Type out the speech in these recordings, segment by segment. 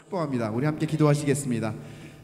축복합니다. 우리 함께 기도하시겠습니다.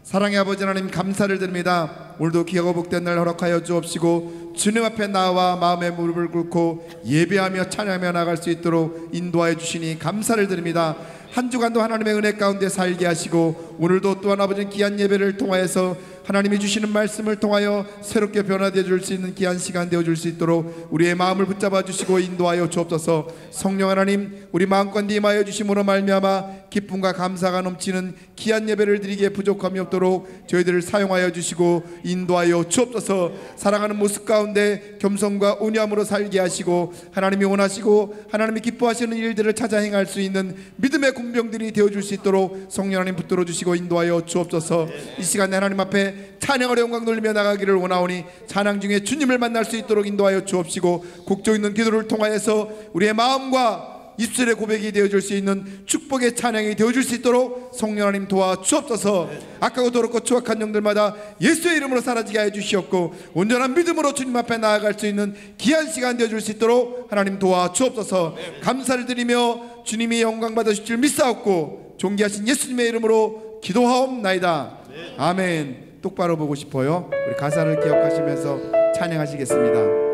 사랑의 아버지 하나님, 감사를 드립니다. 오늘도 귀하고 복된 날 허락하여 주옵시고 주님 앞에 나와 마음의 무릎을 꿇고 예배하며 찬양하며 나갈 수 있도록 인도하여 주시니 감사를 드립니다. 한 주간도 하나님의 은혜 가운데 살게 하시고 오늘도 또한 아버지 귀한 예배를 통하여서 하나님이 주시는 말씀을 통하여 새롭게 변화되어 줄 수 있는 귀한 시간 되어 줄 수 있도록 우리의 마음을 붙잡아 주시고 인도하여 주옵소서. 성령 하나님, 우리 마음껏 임하여 주심으로 말미암아 기쁨과 감사가 넘치는 귀한 예배를 드리기에 부족함이 없도록 저희들을 사용하여 주시고 인도하여 주옵소서. 살아가는 모습 가운데 겸손과 온유함으로 살게 하시고 하나님이 원하시고 하나님이 기뻐하시는 일들을 찾아 행할 수 있는 믿음의 군병들이 되어 줄 수 있도록 성령 하나님 붙들어 주시고 인도하여 주옵소서. 이 시간에 하나님 앞에 찬양으로 영광 돌리며 나가기를 원하오니 찬양 중에 주님을 만날 수 있도록 인도하여 주옵시고 곡조 있는 기도를 통하여서 우리의 마음과 입술의 고백이 되어줄 수 있는 축복의 찬양이 되어줄 수 있도록 성령 하나님 도와 주옵소서. 악하고 더럽고 추악한 영들마다 예수의 이름으로 사라지게 하여 주시옵고 온전한 믿음으로 주님 앞에 나아갈 수 있는 귀한 시간 되어줄 수 있도록 하나님 도와 주옵소서. 감사를 드리며 주님이 영광 받으실 줄 믿사옵고 존귀하신 예수님의 이름으로 기도하옵나이다. 아멘. 똑바로 보고 싶어요. 우리 가사를 기억하시면서 찬양하시겠습니다.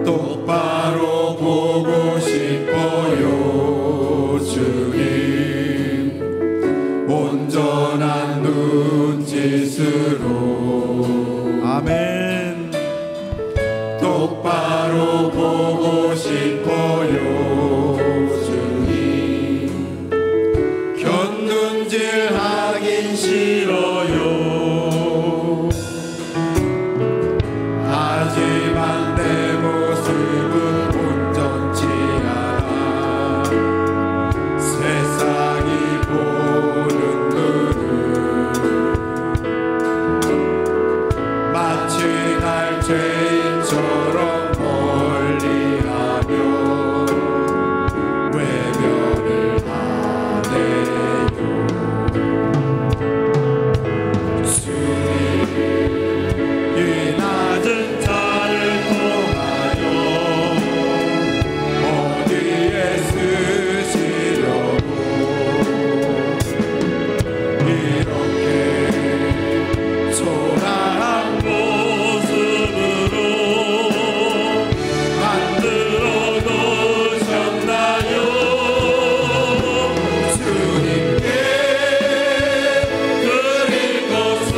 똑바로 보고 싶어요 주님, 온전한 눈짓으로. 아멘. 똑바로 보고 싶어요 주님, 곁눈질 하긴 싫어요. 하지만 내 모습은 온전치 않아. 세상이 보는 눈은 마치 날 죄인처럼 멀리하며 외면을 하네요. 주님, 이 낮은 자를 통하여 어디에 쓰시려고 이렇게 초라한 모습으로 만들어 놓으셨나요? 주님께 드릴 것은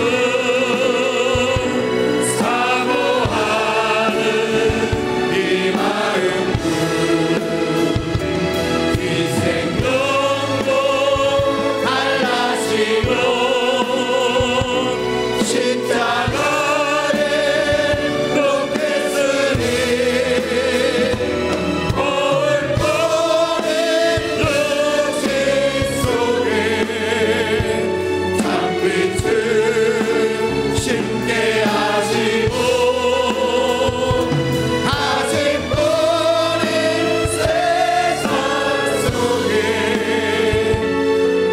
사모하는 이 마음뿐. 희생용도 달라시고 십자가에 못 뺐으니 얼버린 육신 속에 장빛을 심게 하시고 아직 어린 세상 속에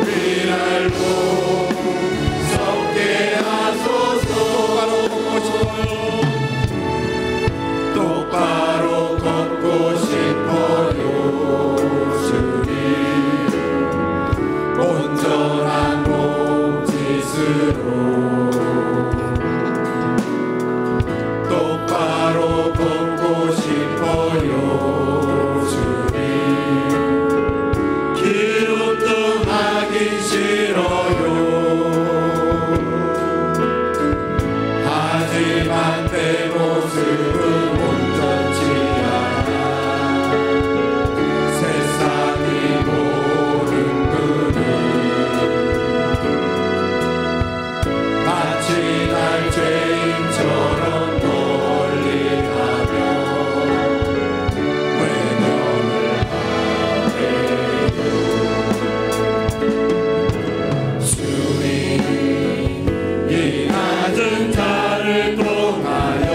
미랄로 섞게 하소서. 똑바로 걷고 싶어요 주님, 온전한 몸짓으로. 똑바로 걷고 싶어요 주님, 기우뚱하긴 싫어요. 하지만 내 모습은 온전치 않아. 세상이 보는 눈은 마치 날 죄인처럼 멀리하며 외면을 하네요. 주님, 이 낮은 자를 통하여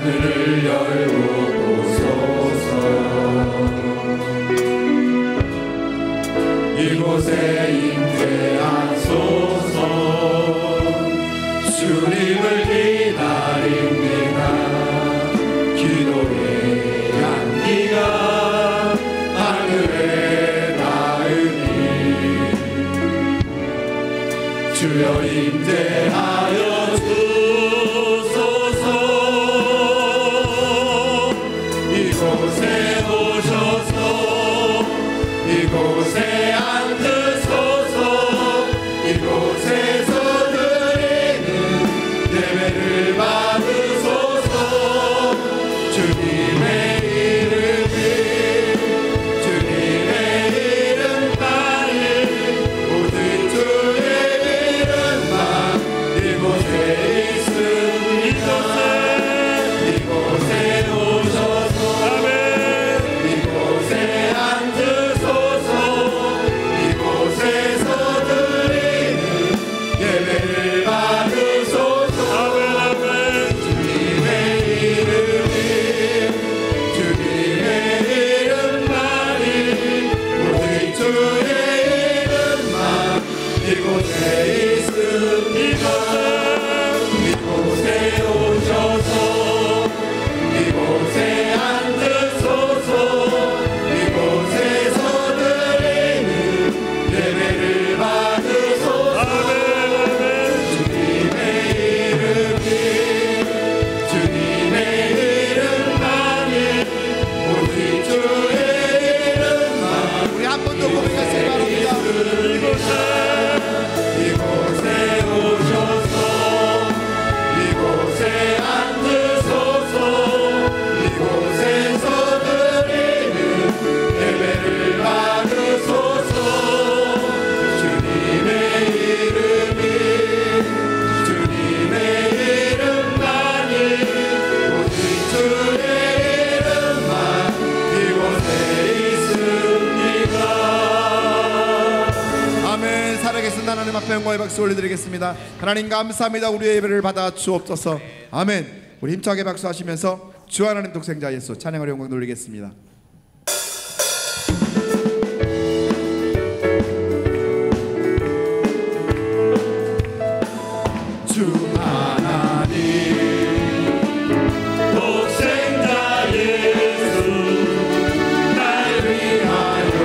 하늘을 열고 보소서. 이곳에 임재하소서. 주님을 기다립니다. 기도의 향기가 하늘에 닿으니 주여 임재하여 주소서. 이곳에 오셔서 이곳에 앉으소서. 이곳에서 드리는 예배를 받으소서. 주님의 이름만이 모든 주의 이름만 이곳에 있습니다. 이곳에 오셔서 이곳에 앉으소서. 이곳에서 드리는 예배를 받으소서. 주님의 이름만이 모든 주의 이름만 이곳에 있습니다. 이곳에 오셔서 이곳에 앉으소서. 이곳에서 드리는 예배를 받으소서. 주님의 이름만이 모든 주의 이름만 우리 한 번 더 고백하시기 바랍니다. 이곳에 오셔서 이곳에 앉으소서. 이곳에서 드리는 예배를 받으소서. 주님의 이름만이 모든 주의 이름만 이곳에 있습니다. 아멘. 살아계신 하나님 앞에 영광의 박수 올려드리겠습니다. 하나님 감사합니다. 우리의 예배를 받아 주옵소서. 아멘. 우리 힘차게 박수하시면서 주 하나님 독생자 예수 찬양을 영광 돌리겠습니다. 주 하나님 독생자 예수 날 위하여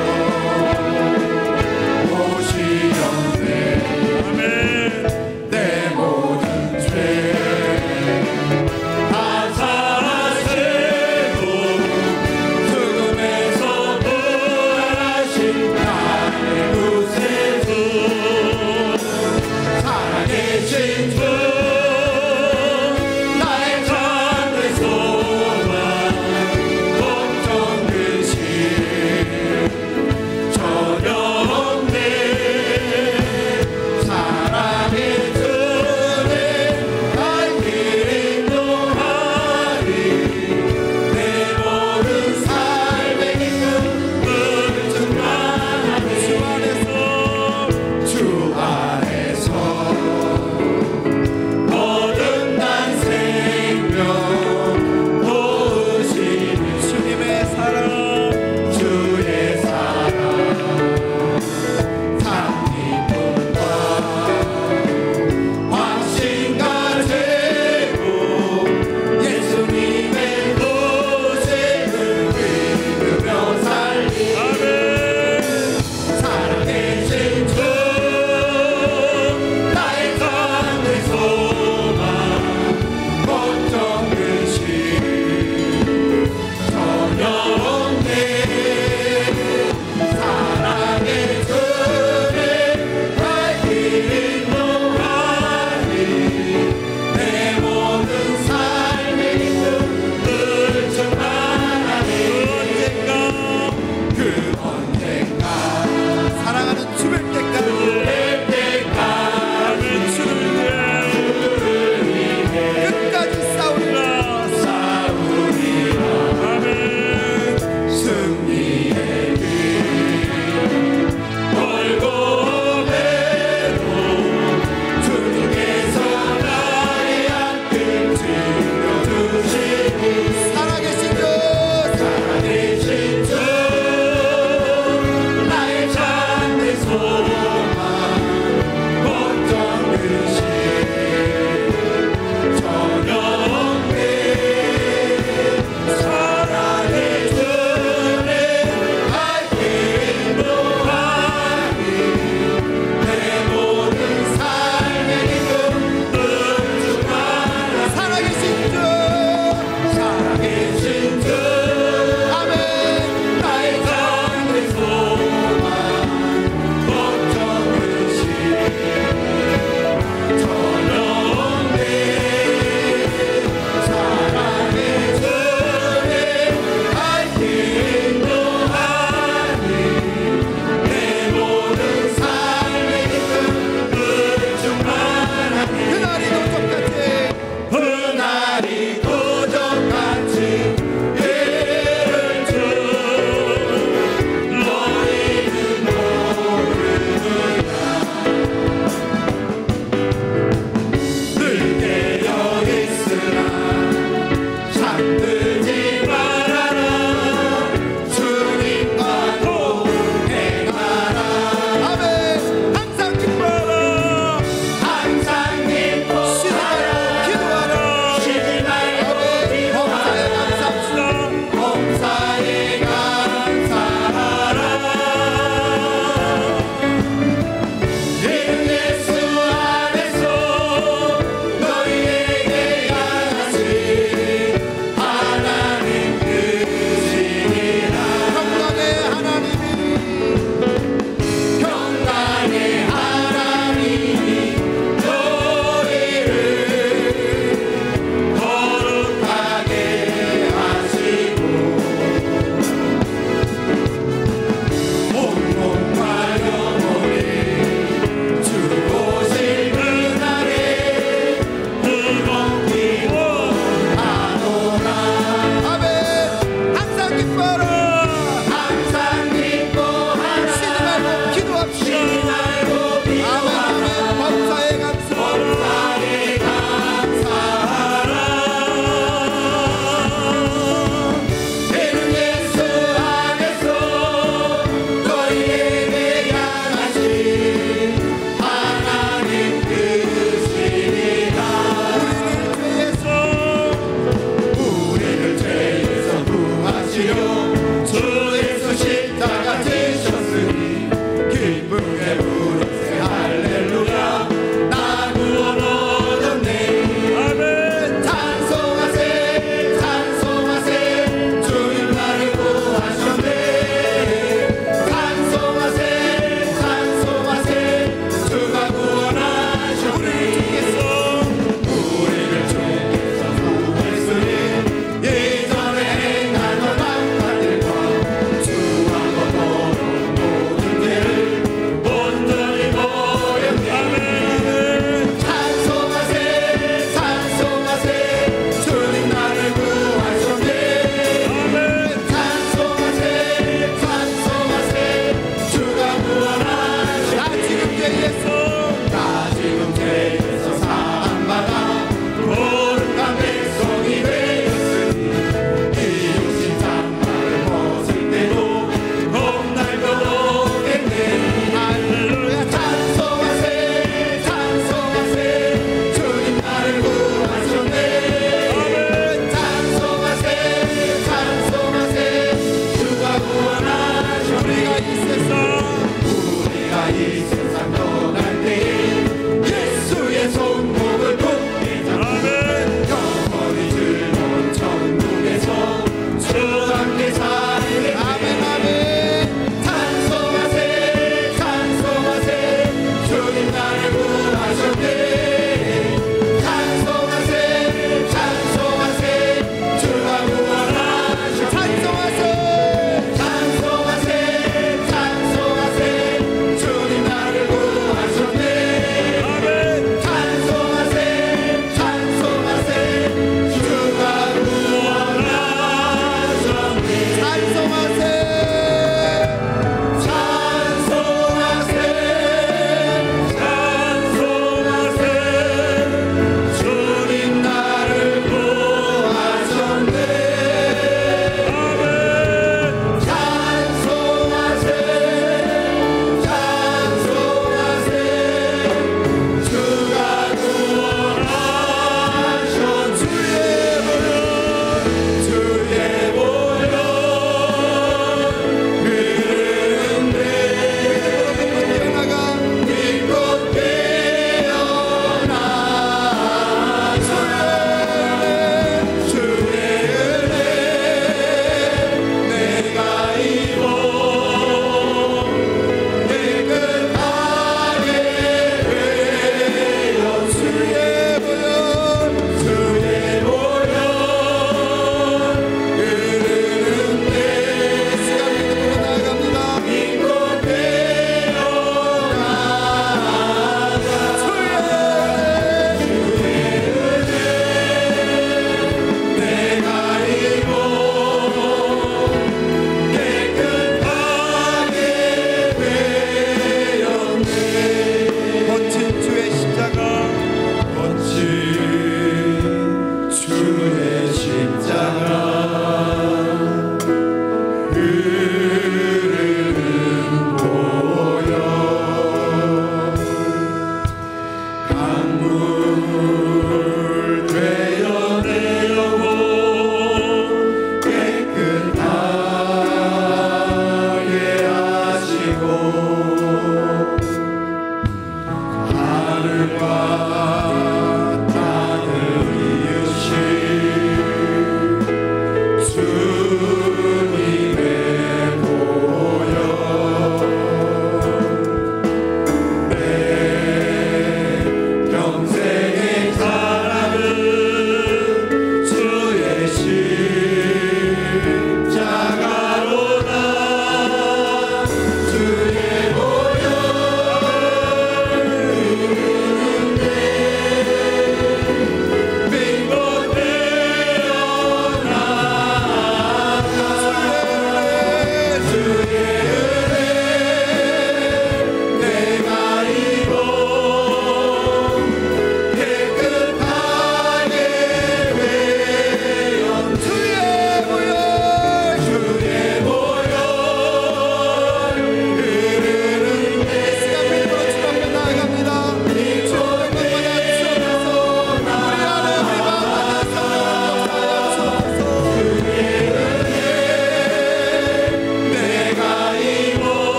오시었네. 내 모든 죄 다 사하시고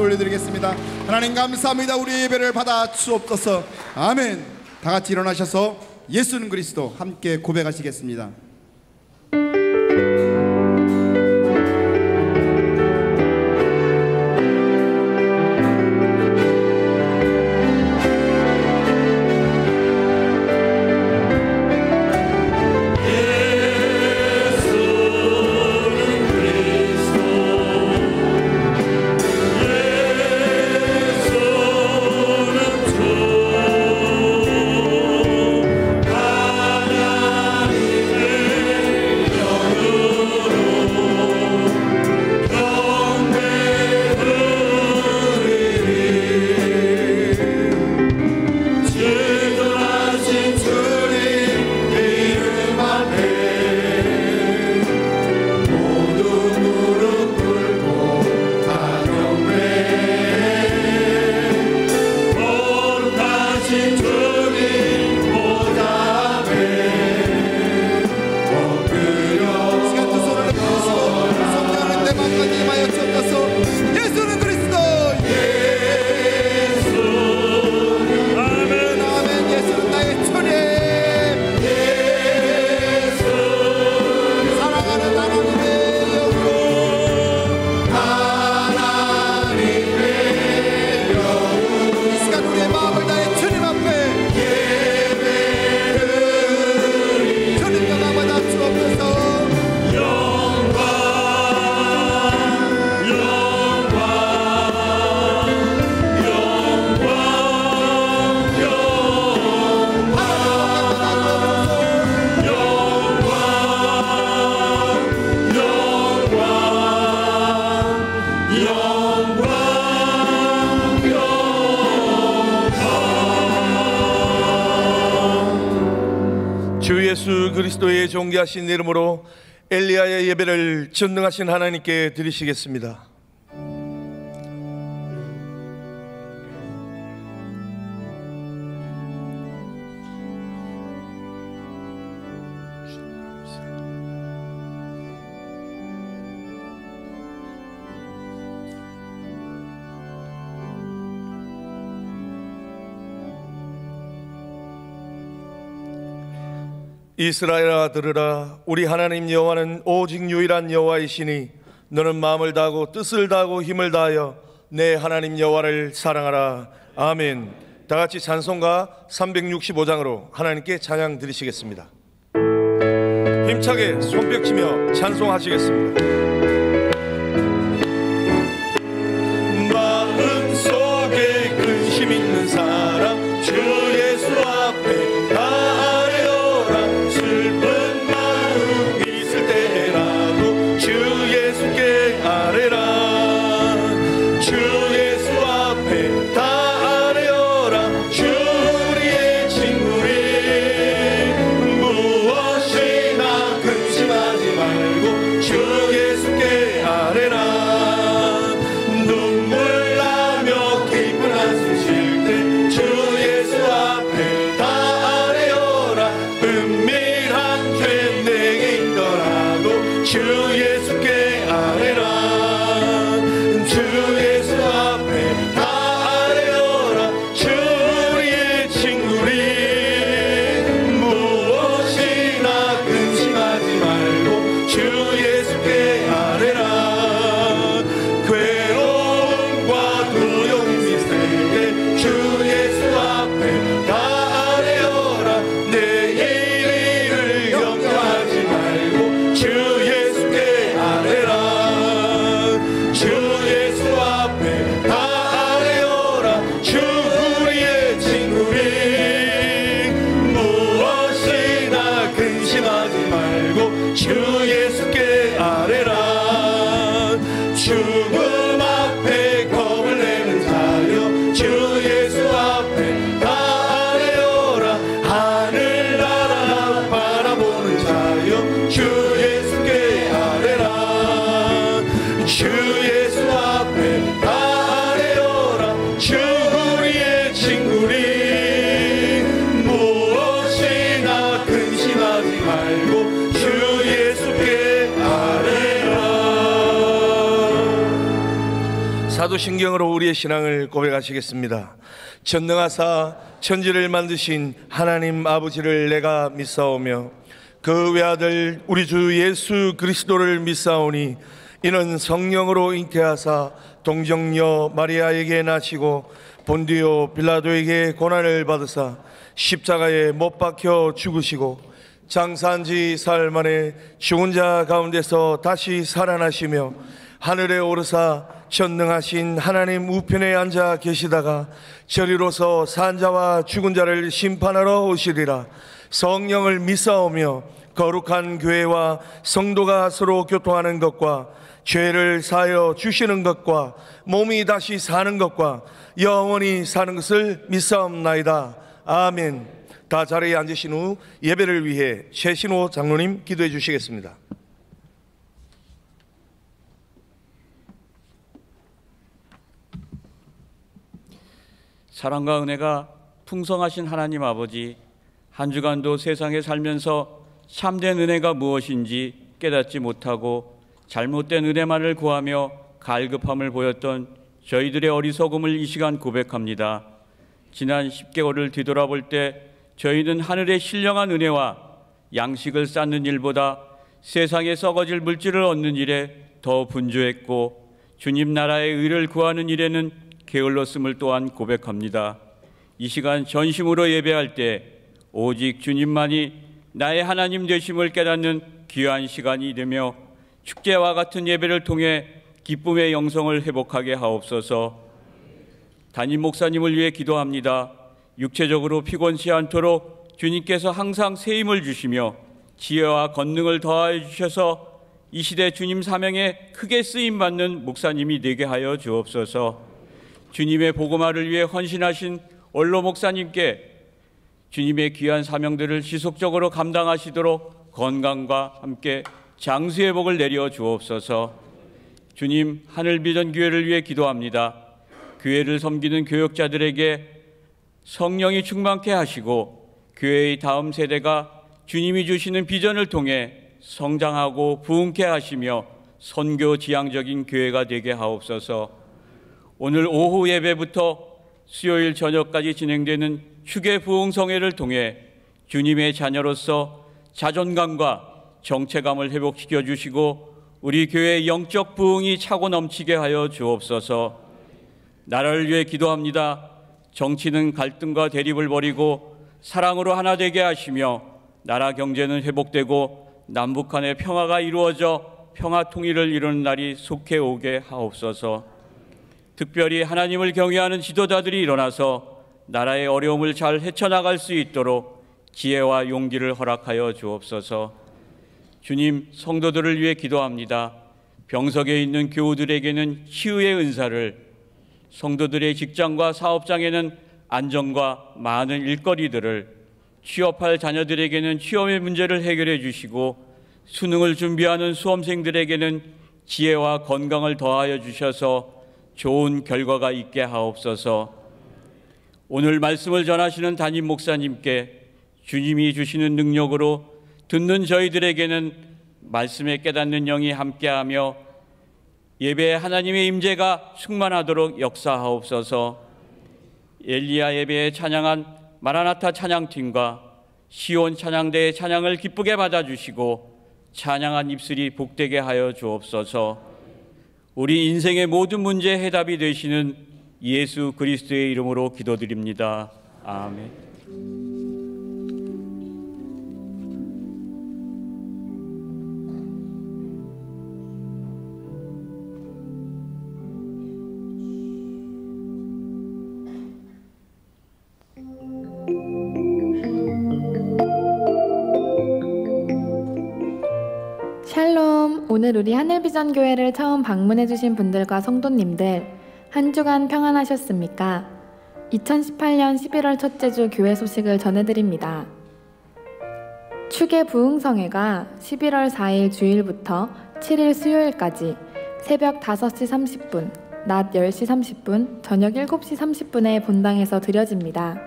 박수 올려드리겠습니다. 하나님 감사합니다. 우리 예배를 받아 주옵소서. 아멘. 다 같이 일어나셔서 예수는 그리스도 함께 고백하시겠습니다. 주 예수 그리스도의 존귀하신 이름으로 엘리야의 예배를 전능하신 하나님께 드리시겠습니다. 이스라엘아 들으라. 우리 하나님 여호와는 오직 유일한 여호와이시니 너는 마음을 다하고 뜻을 다하고 힘을 다하여 내 하나님 여호와를 사랑하라. 아멘. 다 같이 찬송가 365장으로 하나님께 찬양 드리시겠습니다. 힘차게 손뼉치며 찬송하시겠습니다. 마음속에 근심 있는 사람 주 예수 앞에 다 사도신경으로 우리의 신앙을 고백하시겠습니다. 전능하사 천지를 만드신 하나님 아버지를 내가 믿사오며 그 외아들 우리 주 예수 그리스도를 믿사오니 이는 성령으로 잉태하사 동정녀 마리아에게 나시고 본디오 빌라도에게 고난을 받으사 십자가에 못 박혀 죽으시고 장사한 지 사흘 만에 죽은 자 가운데서 다시 살아나시며 하늘에 오르사 전능하신 하나님 우편에 앉아 계시다가 저리로서 산 자와 죽은 자를 심판하러 오시리라. 성령을 믿사오며 거룩한 교회와 성도가 서로 교통하는 것과 죄를 사하여 주시는 것과 몸이 다시 사는 것과 영원히 사는 것을 믿사옵나이다. 아멘. 다 자리에 앉으신 후 예배를 위해 최신호 장로님 기도해 주시겠습니다. 사랑과 은혜가 풍성하신 하나님 아버지, 한 주간도 세상에 살면서 참된 은혜가 무엇인지 깨닫지 못하고 잘못된 은혜만을 구하며 갈급함을 보였던 저희들의 어리석음을 이 시간 고백합니다. 지난 10개월을 뒤돌아볼 때 저희는 하늘의 신령한 은혜와 양식을 쌓는 일보다 세상에 썩어질 물질을 얻는 일에 더 분주했고 주님 나라의 의를 구하는 일에는 게을렀음을 또한 고백합니다. 이 시간 전심으로 예배할 때 오직 주님만이 나의 하나님 되심을 깨닫는 귀한 시간이 되며 축제와 같은 예배를 통해 기쁨의 영성을 회복하게 하옵소서. 담임 목사님을 위해 기도합니다. 육체적으로 피곤치 않도록 주님께서 항상 새 힘을 주시며 지혜와 권능을 더하여 주셔서 이 시대 주님 사명에 크게 쓰임받는 목사님이 되게 하여 주옵소서. 주님의 복음화를 위해 헌신하신 원로 목사님께 주님의 귀한 사명들을 지속적으로 감당하시도록 건강과 함께 장수의 복을 내려 주옵소서. 주님, 하늘비전교회를 위해 기도합니다. 교회를 섬기는 교역자들에게 성령이 충만케 하시고 교회의 다음 세대가 주님이 주시는 비전을 통해 성장하고 부흥케 하시며 선교 지향적인 교회가 되게 하옵소서. 오늘 오후 예배부터 수요일 저녁까지 진행되는 휴게 부흥성회를 통해 주님의 자녀로서 자존감과 정체감을 회복시켜 주시고 우리 교회의 영적 부흥이 차고 넘치게 하여 주옵소서. 나라를 위해 기도합니다. 정치는 갈등과 대립을 버리고 사랑으로 하나 되게 하시며 나라 경제는 회복되고 남북 간의 평화가 이루어져 평화 통일을 이루는 날이 속해 오게 하옵소서. 특별히 하나님을 경외하는 지도자들이 일어나서 나라의 어려움을 잘 헤쳐나갈 수 있도록 지혜와 용기를 허락하여 주옵소서. 주님, 성도들을 위해 기도합니다. 병석에 있는 교우들에게는 치유의 은사를, 성도들의 직장과 사업장에는 안정과 많은 일거리들을, 취업할 자녀들에게는 취업의 문제를 해결해 주시고 수능을 준비하는 수험생들에게는 지혜와 건강을 더하여 주셔서 좋은 결과가 있게 하옵소서. 오늘 말씀을 전하시는 담임 목사님께 주님이 주시는 능력으로 듣는 저희들에게는 말씀에 깨닫는 영이 함께하며 예배에 하나님의 임재가 충만하도록 역사하옵소서. 엘리야 예배에 찬양한 마라나타 찬양팀과 시온 찬양대의 찬양을 기쁘게 받아주시고 찬양한 입술이 복되게 하여 주옵소서. 우리 인생의 모든 문제의 해답이 되시는 예수 그리스도의 이름으로 기도드립니다. 아멘. 샬롬! 오늘 우리 하늘비전교회를 처음 방문해주신 분들과 성도님들 한 주간 평안하셨습니까? 2018년 11월 첫째 주 교회 소식을 전해드립니다. 축의 부흥성회가 11월 4일 주일부터 7일 수요일까지 새벽 5시 30분, 낮 10시 30분, 저녁 7시 30분에 본당에서 드려집니다.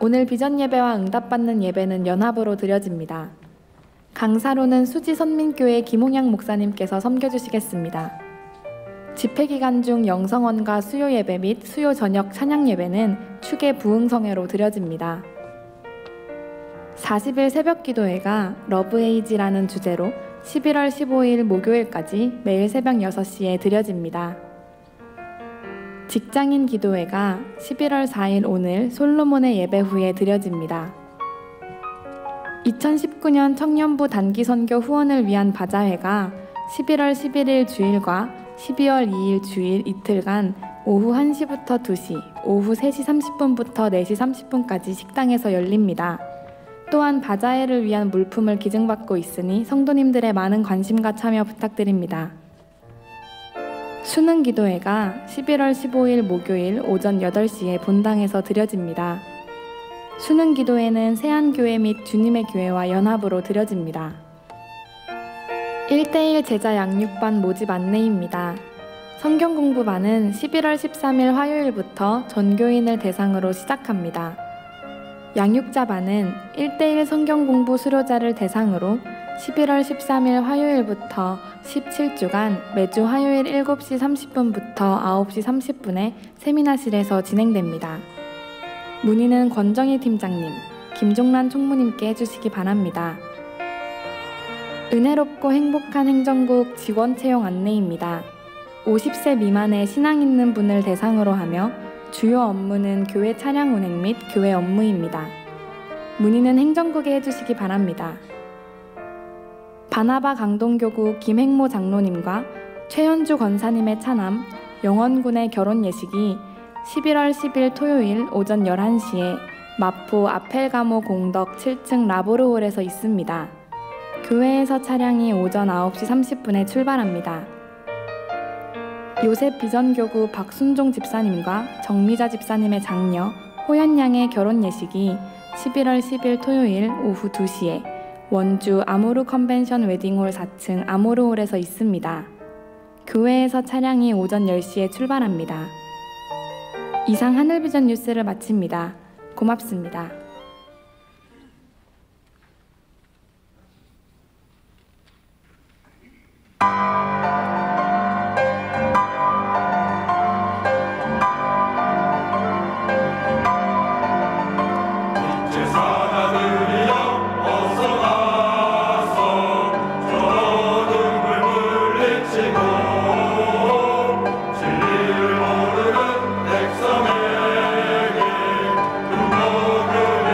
오늘 비전 예배와 응답받는 예배는 연합으로 드려집니다. 강사로는 수지 선민교회 김홍양 목사님께서 섬겨주시겠습니다. 집회 기간 중 영성원과 수요 예배 및 수요 저녁 찬양 예배는 축의 부흥성회로 드려집니다. 40일 새벽 기도회가 러브에이지라는 주제로 11월 15일 목요일까지 매일 새벽 6시에 드려집니다. 직장인 기도회가 11월 4일 오늘 솔로몬의 예배 후에 드려집니다. 2019년 청년부 단기 선교 후원을 위한 바자회가 11월 11일 주일과 12월 2일 주일 이틀간 오후 1시부터 2시, 오후 3시 30분부터 4시 30분까지 식당에서 열립니다. 또한 바자회를 위한 물품을 기증받고 있으니 성도님들의 많은 관심과 참여 부탁드립니다. 수능 기도회가 11월 15일 목요일 오전 8시에 본당에서 드려집니다. 수능 기도회는 세안교회 및 주님의 교회와 연합으로 드려집니다. 1대1 제자 양육반 모집 안내입니다. 성경공부반은 11월 13일 화요일부터 전교인을 대상으로 시작합니다. 양육자반은 1대1 성경공부 수료자를 대상으로 11월 13일 화요일부터 17주간 매주 화요일 7시 30분부터 9시 30분에 세미나실에서 진행됩니다. 문의는 권정희 팀장님, 김종란 총무님께 해주시기 바랍니다. 은혜롭고 행복한 행정국 직원 채용 안내입니다. 50세 미만의 신앙 있는 분을 대상으로 하며 주요 업무는 교회 차량 운행 및 교회 업무입니다. 문의는 행정국에 해주시기 바랍니다. 바나바 강동교구 김행모 장로님과 최현주 권사님의 차남 영원군의 결혼 예식이 11월 10일 토요일 오전 11시에 마포 아펠가모 공덕 7층 라보르홀에서 있습니다. 교회에서 차량이 오전 9시 30분에 출발합니다. 요셉 비전교구 박순종 집사님과 정미자 집사님의 장녀 호연양의 결혼 예식이 11월 10일 토요일 오후 2시에 원주 아모르 컨벤션 웨딩홀 4층 아모르홀에서 있습니다. 교회에서 차량이 오전 10시에 출발합니다. 이상 하늘비전 뉴스를 마칩니다. 고맙습니다. 진리를 모르는 백성에게 눈 녹을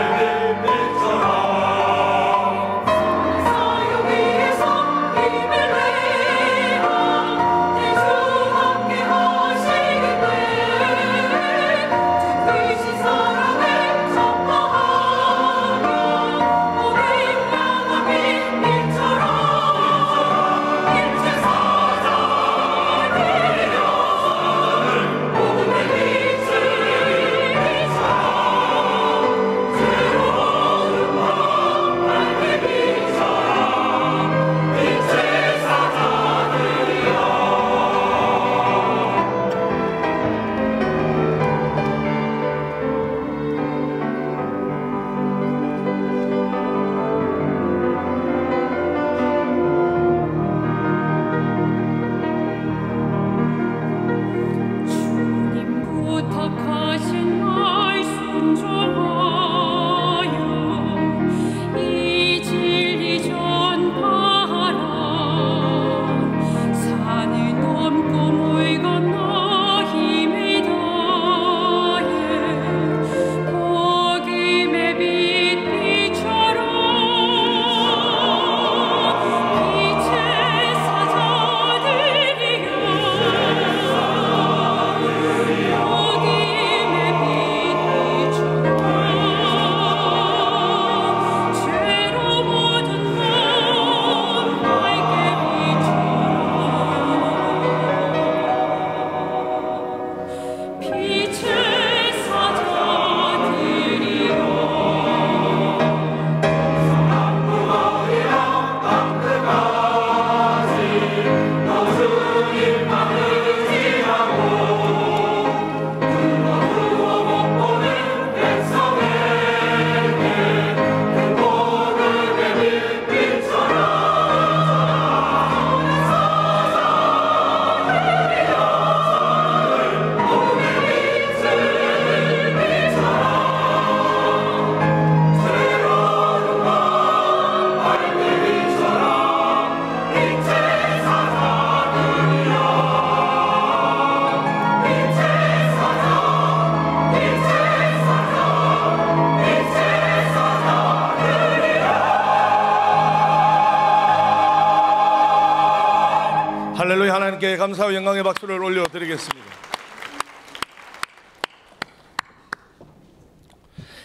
할렐루야. 하나님께 감사와 영광의 박수를 올려드리겠습니다.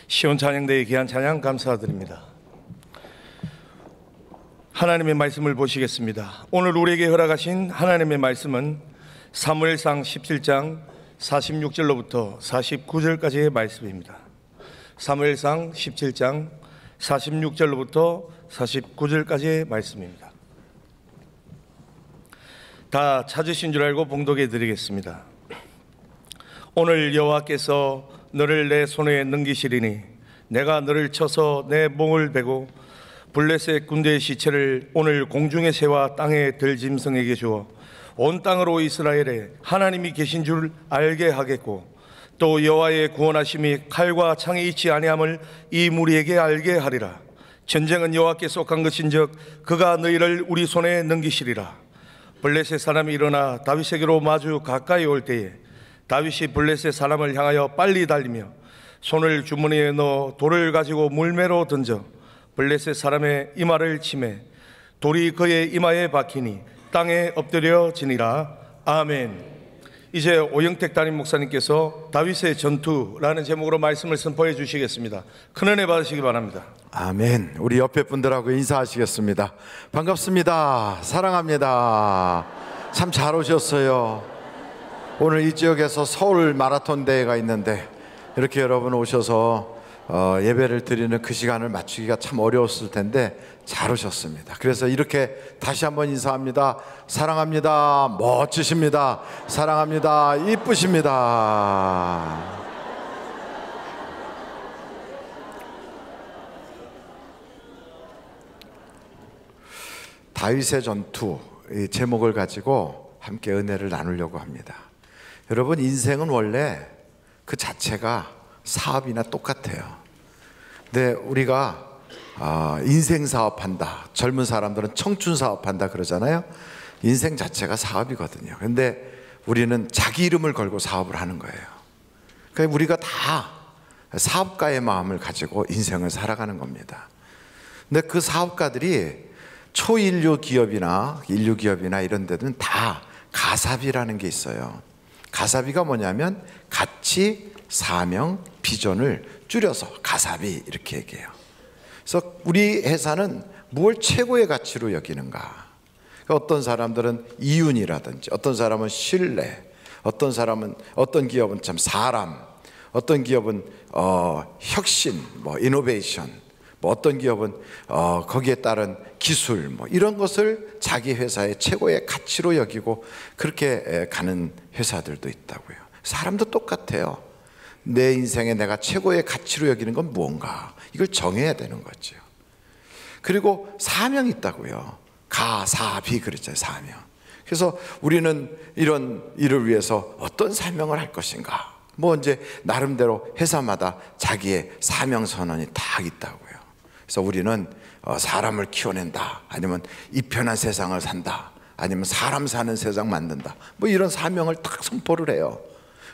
시온 찬양대의 귀한 찬양 감사드립니다. 하나님의 말씀을 보시겠습니다. 오늘 우리에게 허락하신 하나님의 말씀은 사무엘상 17장 46절로부터 49절까지의 말씀입니다. 사무엘상 17장 46절로부터 49절까지의 말씀입니다. 다 찾으신 줄 알고 봉독해 드리겠습니다. 오늘 여호와께서 너를 내 손에 넘기시리니 내가 너를 쳐서 내 몽을 베고 블레셋 군대의 시체를 오늘 공중의 새와 땅의 들짐승에게 주어 온 땅으로 이스라엘에 하나님이 계신 줄 알게 하겠고 또 여호와의 구원하심이 칼과 창에 있지 아니함을 이 무리에게 알게 하리라. 전쟁은 여호와께 속한 것인즉 그가 너희를 우리 손에 넘기시리라. 블레셋 사람이 일어나 다윗에게로 마주 가까이 올 때에 다윗이 블레셋 사람을 향하여 빨리 달리며 손을 주머니에 넣어 돌을 가지고 물매로 던져 블레셋 사람의 이마를 치매 돌이 그의 이마에 박히니 땅에 엎드려지니라. 아멘. 이제 오영택 담임 목사님께서 다윗의 전투라는 제목으로 말씀을 선포해 주시겠습니다. 큰 은혜 받으시기 바랍니다. 아멘. 우리 옆에 분들하고 인사하시겠습니다. 반갑습니다. 사랑합니다. 참 잘 오셨어요. 오늘 이 지역에서 서울 마라톤 대회가 있는데 이렇게 여러분 오셔서 예배를 드리는 그 시간을 맞추기가 참 어려웠을 텐데 잘 오셨습니다. 그래서 이렇게 다시 한번 인사합니다. 사랑합니다. 멋지십니다. 사랑합니다. 이쁘십니다. 다윗의 전투 이 제목을 가지고 함께 은혜를 나누려고 합니다. 여러분, 인생은 원래 그 자체가 사업이나 똑같아요. 근데 우리가 인생 사업한다, 젊은 사람들은 청춘 사업한다 그러잖아요. 인생 자체가 사업이거든요. 근데 우리는 자기 이름을 걸고 사업을 하는 거예요. 그러니까 우리가 다 사업가의 마음을 가지고 인생을 살아가는 겁니다. 근데 그 사업가들이 초인류 기업이나 인류 기업이나 이런 데는 다 가사비라는 게 있어요. 가사비가 뭐냐면 가치, 사명, 비전을 줄여서 가사비 이렇게 얘기해요. 그래서 우리 회사는 뭘 최고의 가치로 여기는가. 그러니까 어떤 사람들은 이윤이라든지, 어떤 사람은 신뢰, 어떤 사람은, 어떤 기업은 참 사람, 어떤 기업은 혁신, 뭐 이노베이션, 뭐 어떤 기업은 거기에 따른 기술, 뭐 이런 것을 자기 회사의 최고의 가치로 여기고 그렇게 가는 회사들도 있다고요. 사람도 똑같아요. 내 인생에 내가 최고의 가치로 여기는 건 무언가, 이걸 정해야 되는 거죠. 그리고 사명이 있다고요. 가사비 그랬잖아요. 사명. 그래서 우리는 이런 일을 위해서 어떤 사명을 할 것인가, 뭐 이제 나름대로 회사마다 자기의 사명 선언이 다 있다고요. 그래서 우리는 사람을 키워낸다, 아니면 이 편한 세상을 산다, 아니면 사람 사는 세상 만든다, 뭐 이런 사명을 딱 선포를 해요.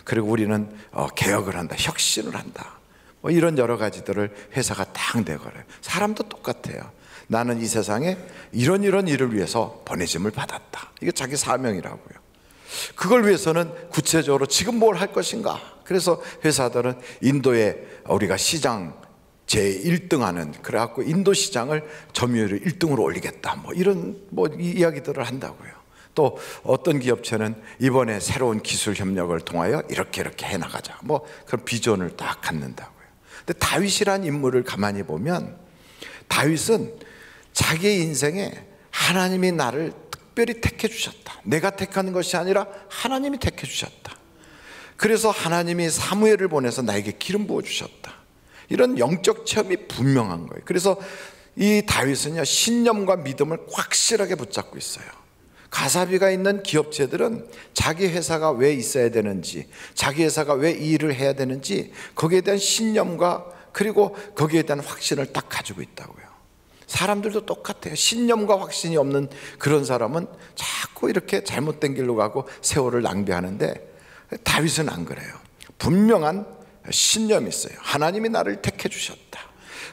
그리고 우리는 개혁을 한다, 혁신을 한다, 뭐 이런 여러 가지들을 회사가 딱 내걸어요. 사람도 똑같아요. 나는 이 세상에 이런 일을 위해서 보내짐을 받았다, 이게 자기 사명이라고요. 그걸 위해서는 구체적으로 지금 뭘 할 것인가. 그래서 회사들은 인도에 우리가 시장 제1등 하는, 그래갖고 인도 시장을 점유율을 1등으로 올리겠다, 뭐 이런 이야기들을 한다고요. 또 어떤 기업체는 이번에 새로운 기술 협력을 통하여 이렇게 해나가자, 뭐 그런 비전을 딱 갖는다고요. 근데 다윗이란 인물을 가만히 보면 다윗은 자기의 인생에 하나님이 나를 특별히 택해 주셨다, 내가 택하는 것이 아니라 하나님이 택해 주셨다, 그래서 하나님이 사무엘을 보내서 나에게 기름 부어 주셨다, 이런 영적 체험이 분명한 거예요. 그래서 이 다윗은요, 신념과 믿음을 확실하게 붙잡고 있어요. 가사비가 있는 기업체들은 자기 회사가 왜 있어야 되는지, 자기 회사가 왜 이 일을 해야 되는지, 거기에 대한 신념과 그리고 거기에 대한 확신을 딱 가지고 있다고요. 사람들도 똑같아요. 신념과 확신이 없는 그런 사람은 자꾸 이렇게 잘못된 길로 가고 세월을 낭비하는데, 다윗은 안 그래요. 분명한 신념이 있어요. 하나님이 나를 택해 주셨다.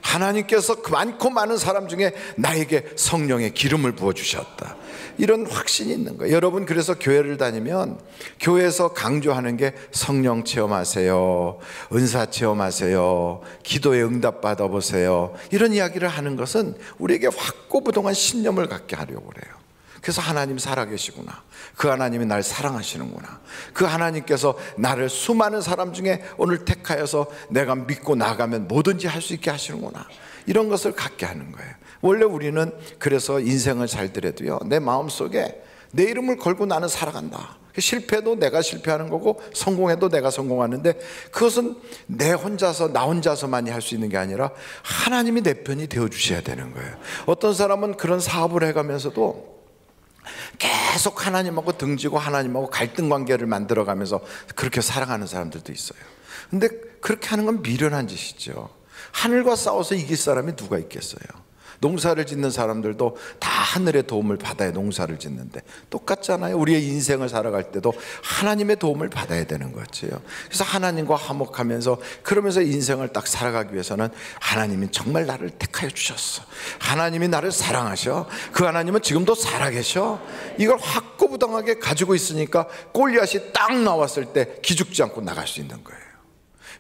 하나님께서 그 많고 많은 사람 중에 나에게 성령의 기름을 부어주셨다, 이런 확신이 있는 거예요. 여러분, 그래서 교회를 다니면 교회에서 강조하는 게 성령 체험하세요, 은사 체험하세요, 기도에 응답 받아보세요, 이런 이야기를 하는 것은 우리에게 확고부동한 신념을 갖게 하려고 그래요. 그래서 하나님 살아계시구나, 그 하나님이 날 사랑하시는구나, 그 하나님께서 나를 수많은 사람 중에 오늘 택하여서 내가 믿고 나가면 뭐든지 할 수 있게 하시는구나, 이런 것을 갖게 하는 거예요. 원래 우리는 그래서 인생을 살더라도요, 내 마음속에 내 이름을 걸고 나는 살아간다. 실패도 내가 실패하는 거고 성공해도 내가 성공하는데, 그것은 나 혼자서만이 할 수 있는 게 아니라 하나님이 내 편이 되어주셔야 되는 거예요. 어떤 사람은 그런 사업을 해가면서도 계속 하나님하고 등지고 하나님하고 갈등 관계를 만들어가면서 그렇게 살아가는 사람들도 있어요. 근데 그렇게 하는 건 미련한 짓이죠. 하늘과 싸워서 이길 사람이 누가 있겠어요? 농사를 짓는 사람들도 다 하늘의 도움을 받아야 농사를 짓는데 똑같잖아요. 우리의 인생을 살아갈 때도 하나님의 도움을 받아야 되는 거죠. 그래서 하나님과 화목하면서 그러면서 인생을 딱 살아가기 위해서는 하나님이 정말 나를 택하여 주셨어, 하나님이 나를 사랑하셔, 그 하나님은 지금도 살아계셔, 이걸 확고부동하게 가지고 있으니까 골리앗이 딱 나왔을 때 기죽지 않고 나갈 수 있는 거예요.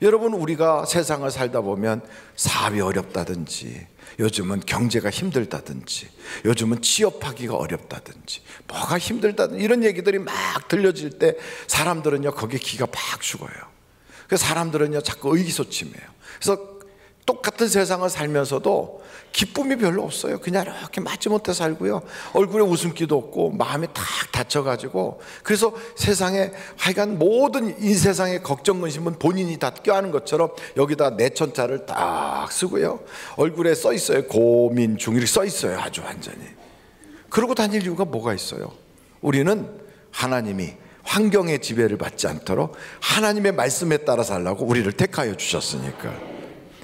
여러분, 우리가 세상을 살다 보면 사업이 어렵다든지, 요즘은 경제가 힘들다든지, 요즘은 취업하기가 어렵다든지, 뭐가 힘들다든지 이런 얘기들이 막 들려질 때 사람들은요 거기에 기가 팍 죽어요. 그래서 사람들은요 자꾸 의기소침해요. 그래서 똑같은 세상을 살면서도 기쁨이 별로 없어요. 그냥 이렇게 마지못해 살고요, 얼굴에 웃음기도 없고 마음이 탁 다쳐가지고, 그래서 세상에 하여간 모든 이 세상의 걱정 근심은 본인이 다 껴안은 것처럼 여기다 내천자를 딱 쓰고요, 얼굴에 써 있어요. 고민 중 이렇게 써 있어요. 아주 완전히. 그러고 다닐 이유가 뭐가 있어요? 우리는 하나님이 환경의 지배를 받지 않도록 하나님의 말씀에 따라 살라고 우리를 택하여 주셨으니까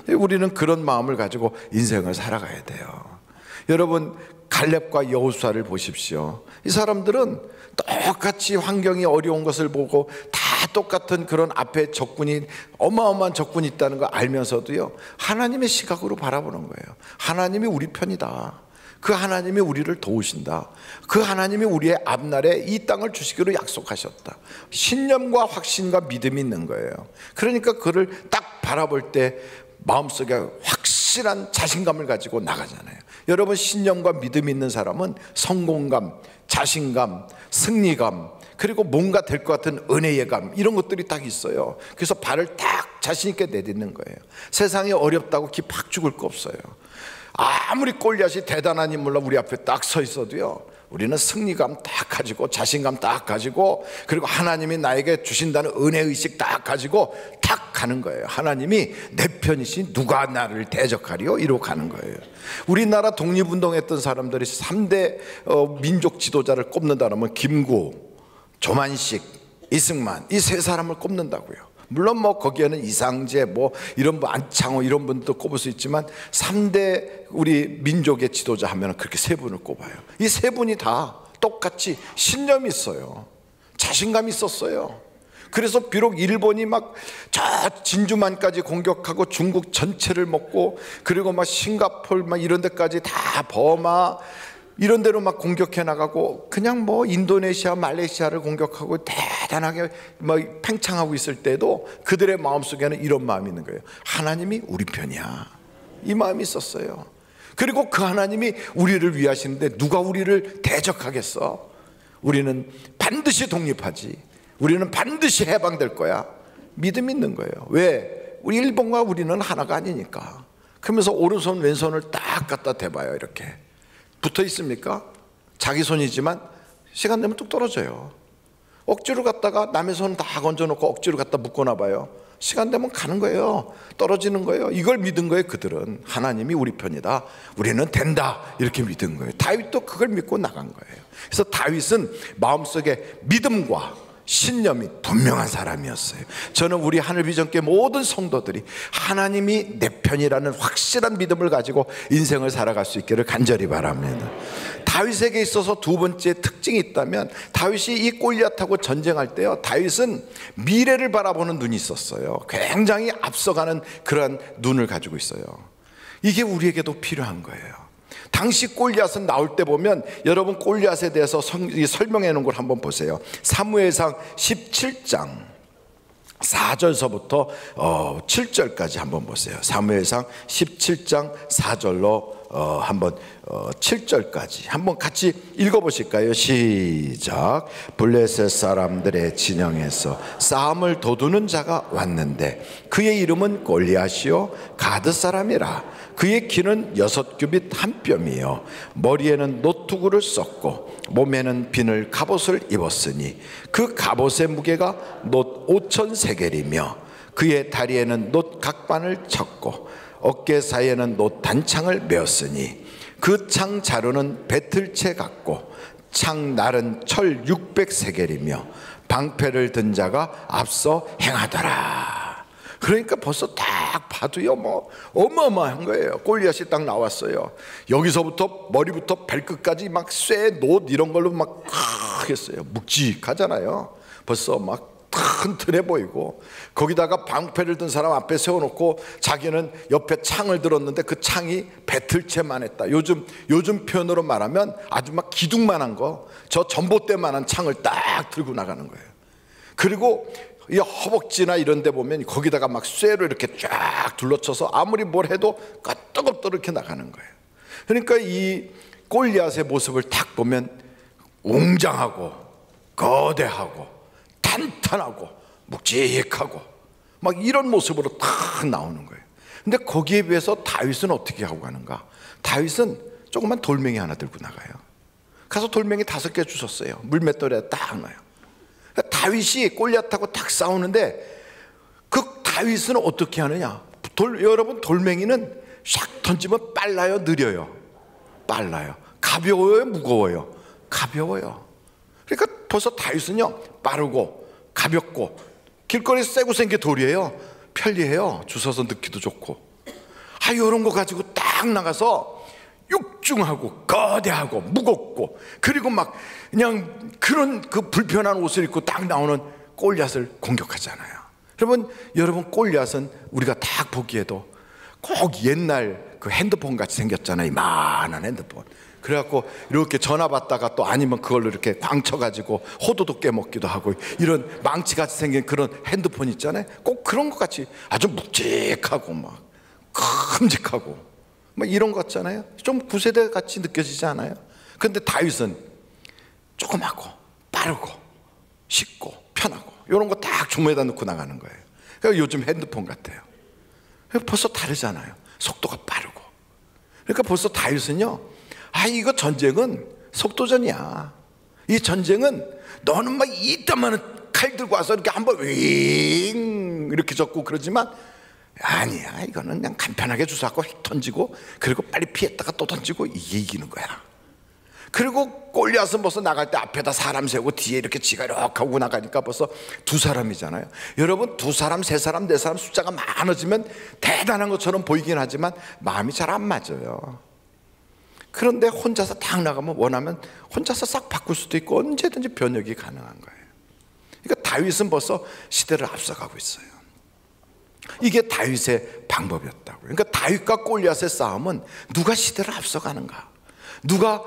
우리는 그런 마음을 가지고 인생을 살아가야 돼요. 여러분, 갈렙과 여호수아를 보십시오. 이 사람들은 똑같이 환경이 어려운 것을 보고 다 똑같은 그런 앞에 적군이, 어마어마한 적군이 있다는 걸 알면서도요 하나님의 시각으로 바라보는 거예요. 하나님이 우리 편이다, 그 하나님이 우리를 도우신다, 그 하나님이 우리의 앞날에 이 땅을 주시기로 약속하셨다. 신념과 확신과 믿음이 있는 거예요. 그러니까 그를 딱 바라볼 때 마음속에 확실한 자신감을 가지고 나가잖아요. 여러분, 신념과 믿음이 있는 사람은 성공감, 자신감, 승리감, 그리고 뭔가 될 것 같은 은혜의 감, 이런 것들이 딱 있어요. 그래서 발을 딱 자신 있게 내딛는 거예요. 세상이 어렵다고 기 팍 죽을 거 없어요. 아무리 골리앗이 대단한 인물로 우리 앞에 딱 서 있어도요 우리는 승리감 딱 가지고, 자신감 딱 가지고, 그리고 하나님이 나에게 주신다는 은혜의식 딱 가지고 딱 가는 거예요. 하나님이 내 편이신 누가 나를 대적하리요? 이러고 가는 거예요. 우리나라 독립운동했던 사람들이 3대 민족 지도자를 꼽는다면 김구, 조만식, 이승만, 이 세 사람을 꼽는다고요. 물론 뭐 거기에는 이상재, 뭐 이런 분, 안창호 이런 분도 꼽을 수 있지만 3대 우리 민족의 지도자 하면 그렇게 세 분을 꼽아요. 이 세 분이 다 똑같이 신념이 있어요. 자신감이 있었어요. 그래서 비록 일본이 막 저 진주만까지 공격하고 중국 전체를 먹고, 그리고 막 싱가포르 막 이런 데까지 다 버마 이런 데로 막 공격해 나가고, 그냥 뭐 인도네시아, 말레이시아를 공격하고 대단하게 막 팽창하고 있을 때도 그들의 마음속에는 이런 마음이 있는 거예요. 하나님이 우리 편이야, 이 마음이 있었어요. 그리고 그 하나님이 우리를 위하시는데 누가 우리를 대적하겠어? 우리는 반드시 독립하지, 우리는 반드시 해방될 거야, 믿음이 있는 거예요. 왜? 우리 일본과 우리는 하나가 아니니까. 그러면서 오른손 왼손을 딱 갖다 대봐요. 이렇게 붙어 있습니까? 자기 손이지만 시간 되면 뚝 떨어져요. 억지로 갔다가 남의 손 다 건져놓고 억지로 갖다 묶어놔봐요. 시간 되면 가는 거예요. 떨어지는 거예요. 이걸 믿은 거예요. 그들은 하나님이 우리 편이다, 우리는 된다, 이렇게 믿은 거예요. 다윗도 그걸 믿고 나간 거예요. 그래서 다윗은 마음속에 믿음과 신념이 분명한 사람이었어요. 저는 우리 하늘비전교회 모든 성도들이 하나님이 내 편이라는 확실한 믿음을 가지고 인생을 살아갈 수 있기를 간절히 바랍니다. 다윗에게 있어서 두 번째 특징이 있다면, 다윗이 이 골리앗하고 전쟁할 때요, 다윗은 미래를 바라보는 눈이 있었어요. 굉장히 앞서가는 그런 눈을 가지고 있어요. 이게 우리에게도 필요한 거예요. 당시 골리앗은 나올 때 보면 여러분 골리앗에 대해서 설명해 놓은 걸 한번 보세요. 사무엘상 17장 4절서부터 7절까지 한번 보세요. 사무엘상 17장 4절로 한번 7절까지 한번 같이 읽어보실까요? 시작. 블레셋 사람들의 진영에서 싸움을 도두는 자가 왔는데 그의 이름은 골리앗이요 가드 사람이라. 그의 키는 6규빗 한 뼘이요 머리에는 노투구를 썼고 몸에는 비늘 갑옷을 입었으니 그 갑옷의 무게가 놋 5천 세겔이며 그의 다리에는 놋 각반을 쳤고 어깨 사이에는 놋 단창을 메었으니 그 창 자루는 배틀채 같고 창 날은 철 600세겔이며 방패를 든 자가 앞서 행하더라. 그러니까 벌써 딱 봐도요 뭐 어마어마한 거예요. 골리앗이 딱 나왔어요. 여기서부터 머리부터 발끝까지 막 쇠, 놋 이런 걸로 막 했어요. 묵직하잖아요. 벌써 막 튼튼해 보이고 거기다가 방패를 든 사람 앞에 세워놓고 자기는 옆에 창을 들었는데 그 창이 배틀채만 했다. 요즘 표현으로 말하면 아주 막 기둥만한 거, 저 전봇대만한 창을 딱 들고 나가는 거예요. 그리고 이 허벅지나 이런 데 보면 거기다가 막 쇠로 이렇게 쫙 둘러쳐서 아무리 뭘 해도 끄떡없떡 이렇게 나가는 거예요. 그러니까 이 골리앗의 모습을 딱 보면 웅장하고 거대하고 탄탄하고 묵직하고 막 이런 모습으로 딱 나오는 거예요. 근데 거기에 비해서 다윗은 어떻게 하고 가는가? 다윗은 조그만 돌멩이 하나 들고 나가요. 가서 돌멩이 5개 주웠어요. 물맷돌에 딱 넣어요. 다윗이 골리앗하고 딱 싸우는데 그 다윗은 어떻게 하느냐? 여러분 돌멩이는 샥 던지면 빨라요, 느려요? 빨라요. 가벼워요, 무거워요? 가벼워요. 그러니까 벌써 다윗은요 빠르고 가볍고 길거리에 세고 생긴 돌이에요. 편리해요. 주워서 넣기도 좋고. 이런 거 가지고 딱 나가서 육중하고 거대하고 무겁고 그리고 막 그냥 그런 그 불편한 옷을 입고 딱 나오는 골리앗을 공격하잖아요. 여러분 골리앗은 우리가 딱 보기에도 꼭 옛날 그 핸드폰 같이 생겼잖아요. 이만한 핸드폰. 그래갖고 이렇게 전화 받다가 또 아니면 그걸로 이렇게 광쳐가지고 호두도 깨먹기도 하고 이런 망치같이 생긴 그런 핸드폰 있잖아요. 꼭 그런 것 같이 아주 묵직하고 막 큼직하고 막 이런 것 같잖아요. 좀 구세대 같이 느껴지지 않아요? 근데 다윗은 조그맣고 빠르고 쉽고 편하고 이런 거 딱 주머니에다 넣고 나가는 거예요. 그러니까 요즘 핸드폰 같아요. 벌써 다르잖아요. 속도가 빠르고. 그러니까 벌써 다윗은요 이거 전쟁은 속도전이야. 이 전쟁은 너는 막 이따만한 칼 들고 와서 이렇게 한번 윙 이렇게 적고 그러지만 아니야, 이거는 그냥 간편하게 주워갖고 던지고 그리고 빨리 피했다가 또 던지고 이게 이기는 거야. 그리고 골리앗은 벌써 나갈 때 앞에다 사람 세우고 뒤에 이렇게 지가 이렇게 하고 나가니까 벌써 2사람이잖아요. 여러분 2사람, 3사람, 4사람 숫자가 많아지면 대단한 것처럼 보이긴 하지만 마음이 잘 안 맞아요. 그런데 혼자서 딱 나가면 원하면 혼자서 싹 바꿀 수도 있고 언제든지 변혁이 가능한 거예요. 그러니까 다윗은 벌써 시대를 앞서가고 있어요. 이게 다윗의 방법이었다고요. 그러니까 다윗과 골리앗의 싸움은 누가 시대를 앞서가는가, 누가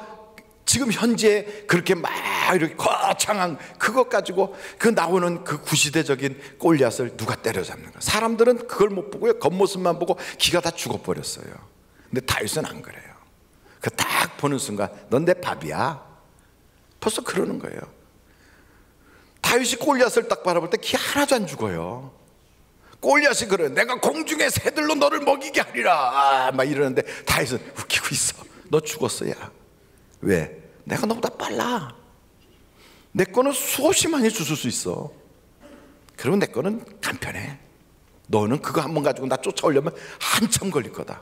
지금 현재 그렇게 막 이렇게 거창한 그것 가지고 그 나오는 그 구시대적인 골리앗을 누가 때려잡는가. 사람들은 그걸 못 보고요, 겉모습만 보고 기가 다 죽어버렸어요. 근데 다윗은 안 그래요. 그 딱 보는 순간 넌 내 밥이야, 벌써 그러는 거예요. 다윗이 골리앗을 딱 바라볼 때 기 하나도 안 죽어요. 골리앗이 그래요. 내가 공중의 새들로 너를 먹이게 하리라 막 이러는데 다윗은 웃기고 있어. 너 죽었어 야. 왜? 내가 너보다 빨라. 내 거는 수없이 많이 주술 수 있어. 그리고 내 거는 간편해. 너는 그거 한번 가지고 나 쫓아오려면 한참 걸릴 거다.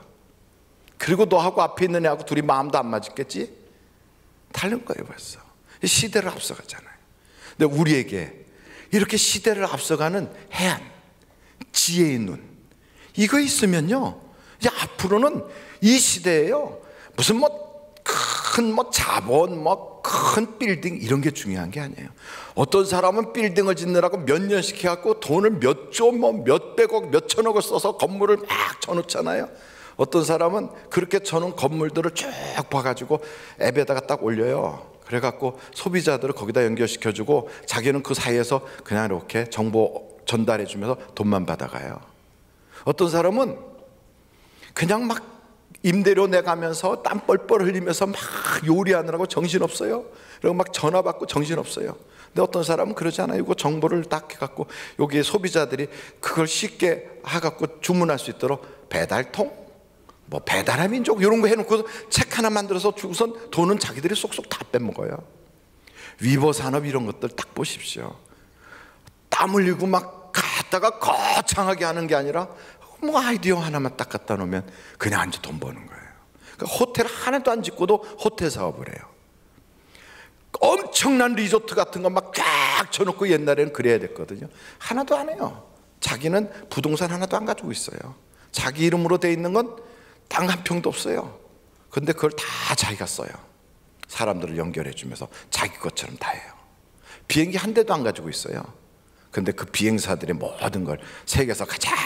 그리고 너하고 앞에 있는 애하고 둘이 마음도 안 맞았겠지? 다른 거예요 벌써. 시대를 앞서가잖아요. 근데 우리에게 이렇게 시대를 앞서가는 해안, 지혜의 눈, 이거 있으면요 이제 앞으로는 이 시대에요 무슨 큰 자본, 큰 빌딩 이런 게 중요한 게 아니에요. 어떤 사람은 빌딩을 짓느라고 몇 년씩 해갖고 돈을 몇 조, 몇백억, 몇천억을 써서 건물을 막 쳐놓잖아요. 어떤 사람은 그렇게 쳐놓은 건물들을 쭉 봐가지고 앱에다가 딱 올려요. 그래갖고 소비자들을 거기다 연결시켜주고 자기는 그 사이에서 그냥 이렇게 정보 전달해주면서 돈만 받아가요. 어떤 사람은 그냥 막 임대료 내가면서 땀 뻘뻘 흘리면서 막 요리하느라고 정신없어요. 그리고 막 전화 받고 정신없어요. 근데 어떤 사람은 그러지 않아요. 이거 정보를 딱 해갖고 여기에 소비자들이 그걸 쉽게 해갖고 주문할 수 있도록 배달통, 뭐 배달의 민족 이런 거 해놓고 책 하나 만들어서 주고선 돈은 자기들이 쏙쏙 다 빼먹어요. 위버 산업 이런 것들 딱 보십시오. 땀 흘리고 막 갖다가 거창하게 하는 게 아니라 뭐 아이디어 하나만 딱 갖다 놓으면 그냥 앉아 돈 버는 거예요. 그러니까 호텔 하나도 안 짓고도 호텔 사업을 해요. 엄청난 리조트 같은 거 막 쫙 쳐놓고 옛날에는 그래야 됐거든요. 하나도 안 해요. 자기는 부동산 하나도 안 가지고 있어요. 자기 이름으로 돼 있는 건 땅 한 평도 없어요. 근데 그걸 다 자기가 써요. 사람들을 연결해 주면서 자기 것처럼 다 해요. 비행기 한 대도 안 가지고 있어요. 근데 그 비행사들의 모든 걸 세계에서 가장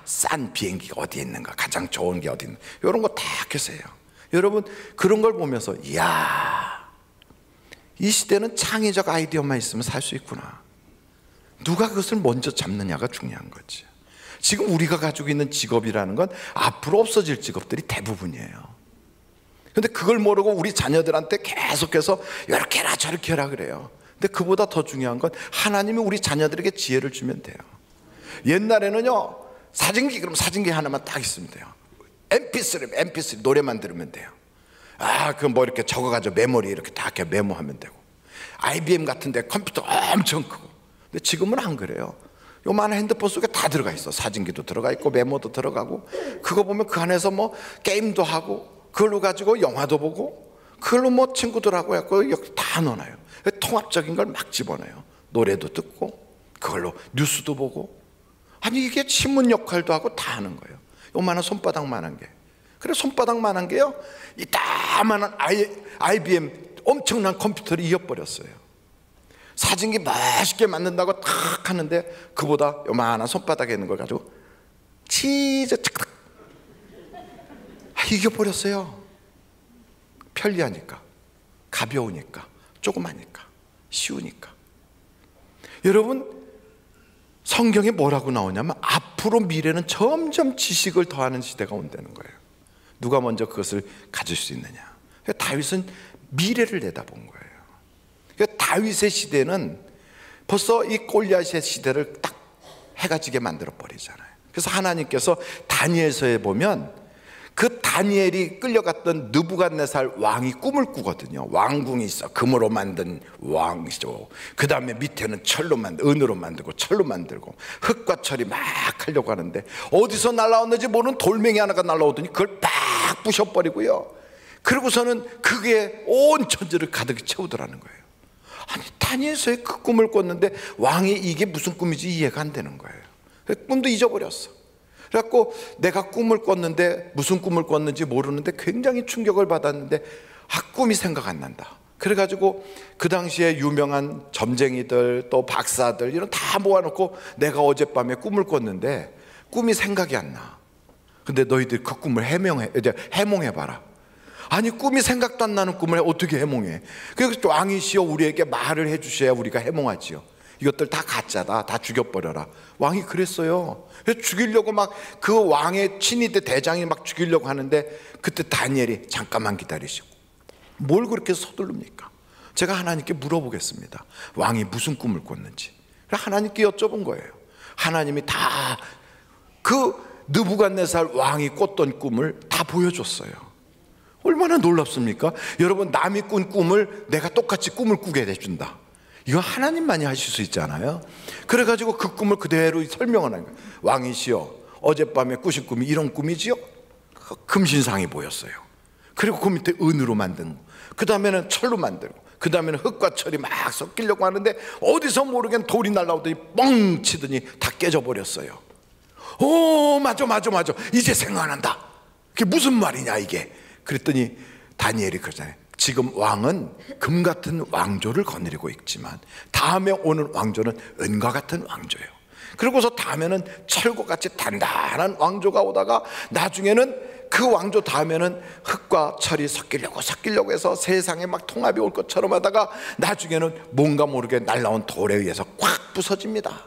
싼 비행기가 어디에 있는가, 가장 좋은 게 어디 있는가, 이런 거 다 계세요. 여러분 그런 걸 보면서 이야, 이 시대는 창의적 아이디어만 있으면 살 수 있구나. 누가 그것을 먼저 잡느냐가 중요한 거지. 지금 우리가 가지고 있는 직업이라는 건 앞으로 없어질 직업들이 대부분이에요. 근데 그걸 모르고 우리 자녀들한테 계속해서 이렇게 해라 저렇게 해라 그래요. 근데 그보다 더 중요한 건 하나님이 우리 자녀들에게 지혜를 주면 돼요. 옛날에는요, 사진기, 그럼 사진기 하나만 딱 있으면 돼요. MP3 노래만 들으면 돼요. 아, 그 뭐 이렇게 적어가지고 메모리 이렇게 다 이렇게 메모하면 되고. IBM 같은데 컴퓨터 엄청 크고. 근데 지금은 안 그래요. 요만한 핸드폰 속에 다 들어가 있어. 사진기도 들어가 있고 메모도 들어가고, 그거 보면 그 안에서 뭐 게임도 하고, 그걸로 가지고 영화도 보고, 그걸로 뭐 친구들하고 해갖고 다 넣어놔요. 통합적인 걸 막 집어넣어요. 노래도 듣고 그걸로 뉴스도 보고. 아니 이게 신문 역할도 하고 다 하는 거예요. 요만한 손바닥만한 게. 그래 손바닥만한 게요, 이 다만한 IBM 엄청난 컴퓨터를 이어버렸어요. 사진기 멋있게 만든다고 탁 하는데 그보다 요만한 손바닥에 있는 걸 가지고 치즈 착착 이겨버렸어요. 편리하니까, 가벼우니까, 조그마니까, 쉬우니까. 여러분 성경에 뭐라고 나오냐면 앞으로 미래는 점점 지식을 더하는 시대가 온다는 거예요. 누가 먼저 그것을 가질 수 있느냐. 다윗은 미래를 내다본 거예요. 다윗의 시대는 벌써 이 골리앗의 시대를 딱 해가 지게 만들어 버리잖아요. 그래서 하나님께서 다니엘서에 보면 그 다니엘이 끌려갔던 느부갓네살 왕이 꿈을 꾸거든요. 왕궁이 있어. 금으로 만든 왕이죠. 그 다음에 밑에는 철로 은으로 만들고 철로 만들고 흙과 철이 막 하려고 하는데 어디서 날라왔는지 모르는 돌멩이 하나가 날라오더니 그걸 팍 부셔버리고요. 그러고서는 그게 온 천지를 가득 채우더라는 거예요. 아니 다니엘서에 그 꿈을 꿨는데 왕이 이게 무슨 꿈인지 이해가 안 되는 거예요. 꿈도 잊어버렸어. 그래갖고 내가 꿈을 꿨는데 무슨 꿈을 꿨는지 모르는데 굉장히 충격을 받았는데 꿈이 생각 안 난다. 그래가지고 그 당시에 유명한 점쟁이들 또 박사들 이런 다 모아놓고 내가 어젯밤에 꿈을 꿨는데 꿈이 생각이 안 나. 근데 너희들 그 꿈을 해몽해봐라. 아니 꿈이 생각도 안 나는 꿈을 어떻게 해몽해. 그래서 왕이시여 우리에게 말을 해주셔야 우리가 해몽하지요. 이것들 다 가짜다. 다 죽여버려라. 왕이 그랬어요. 그래서 죽이려고 막 그 왕의 친위대 대장이 막 죽이려고 하는데 그때 다니엘이 잠깐만 기다리시고. 뭘 그렇게 서두릅니까? 제가 하나님께 물어보겠습니다. 왕이 무슨 꿈을 꿨는지. 하나님께 여쭤본 거예요. 하나님이 다 그 느부갓네살 왕이 꿨던 꿈을 다 보여줬어요. 얼마나 놀랍습니까? 여러분 남이 꾼 꿈을 내가 똑같이 꿈을 꾸게 해준다. 이거 하나님만이 하실 수 있잖아요. 그래가지고 그 꿈을 그대로 설명을 하는 거예요. 왕이시여 어젯밤에 꾸신 꿈이 이런 꿈이지요? 금신상이 보였어요. 그리고 그 밑에 은으로 만든 거, 그 다음에는 철로 만들고, 그 다음에는 흙과 철이 막 섞이려고 하는데 어디서 모르게 돌이 날라오더니 뻥 치더니 다 깨져버렸어요. 오 맞아 이제 생각난다. 그게 무슨 말이냐 이게. 그랬더니 다니엘이 그러잖아요. 지금 왕은 금 같은 왕조를 거느리고 있지만 다음에 오는 왕조는 은과 같은 왕조예요. 그러고서 다음에는 철과 같이 단단한 왕조가 오다가 나중에는 그 왕조 다음에는 흙과 철이 섞이려고 해서 세상에 막 통합이 올 것처럼 하다가 나중에는 뭔가 모르게 날라온 돌에 의해서 꽉 부서집니다.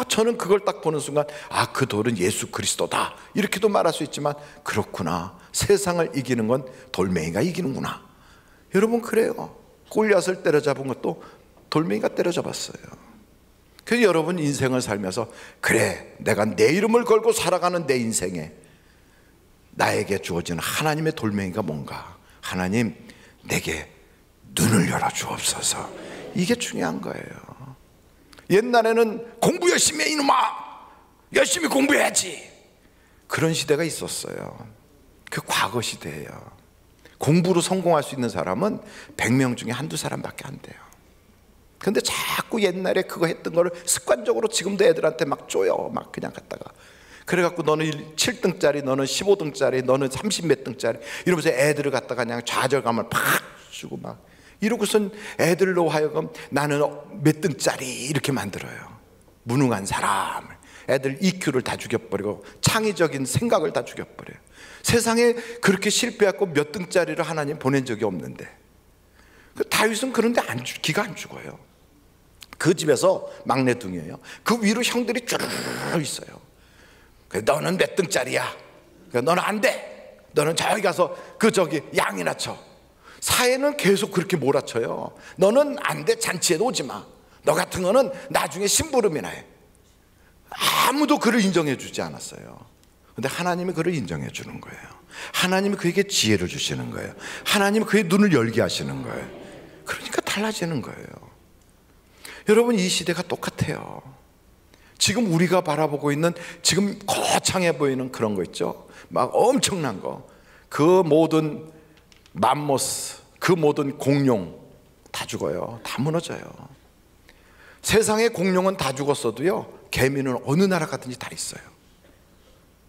저는 그걸 딱 보는 순간 그 돌은 예수 그리스도다 이렇게도 말할 수 있지만, 그렇구나, 세상을 이기는 건 돌멩이가 이기는구나. 여러분, 그래요. 골리앗을 때려잡은 것도 돌멩이가 때려잡았어요. 그래서 여러분 인생을 살면서, 그래, 내가 내 이름을 걸고 살아가는 내 인생에 나에게 주어지는 하나님의 돌멩이가 뭔가. 하나님, 내게 눈을 열어 주옵소서. 이게 중요한 거예요. 옛날에는 공부 열심히 해 이놈아, 열심히 공부해야지, 그런 시대가 있었어요. 그 과거 시대예요. 공부로 성공할 수 있는 사람은 100명 중에 한두 사람밖에 안 돼요. 근데 자꾸 옛날에 그거 했던 거를 습관적으로 지금도 애들한테 막 줘요. 막 그냥 갖다가. 그래갖고 너는 7등짜리, 너는 15등짜리, 너는 30몇 등짜리 이러면서 애들을 갖다가 그냥 좌절감을 팍 주고 막 이러고선 애들로 하여금 나는 몇 등짜리 이렇게 만들어요. 무능한 사람을, 애들 EQ를 다 죽여버리고 창의적인 생각을 다 죽여버려요. 세상에 그렇게 실패하고 몇 등짜리를 하나님 보낸 적이 없는데, 다윗은 그런데 기가 안 죽어요. 그 집에서 막내둥이에요. 그 위로 형들이 쭉 있어요. 너는 몇 등짜리야, 너는 안 돼, 너는 저기 가서 양이나 쳐. 사회는 계속 그렇게 몰아쳐요. 너는 안 돼, 잔치에도 오지 마, 너 같은 거는 나중에 심부름이나 해. 아무도 그를 인정해 주지 않았어요. 근데 하나님이 그를 인정해 주는 거예요. 하나님이 그에게 지혜를 주시는 거예요. 하나님이 그의 눈을 열게 하시는 거예요. 그러니까 달라지는 거예요. 여러분, 이 시대가 똑같아요. 지금 우리가 바라보고 있는, 지금 거창해 보이는 그런 거 있죠. 막 엄청난 거, 그 모든 맘모스, 그 모든 공룡 다 죽어요. 다 무너져요. 세상의 공룡은 다 죽었어도요, 개미는 어느 나라 가든지 다 있어요.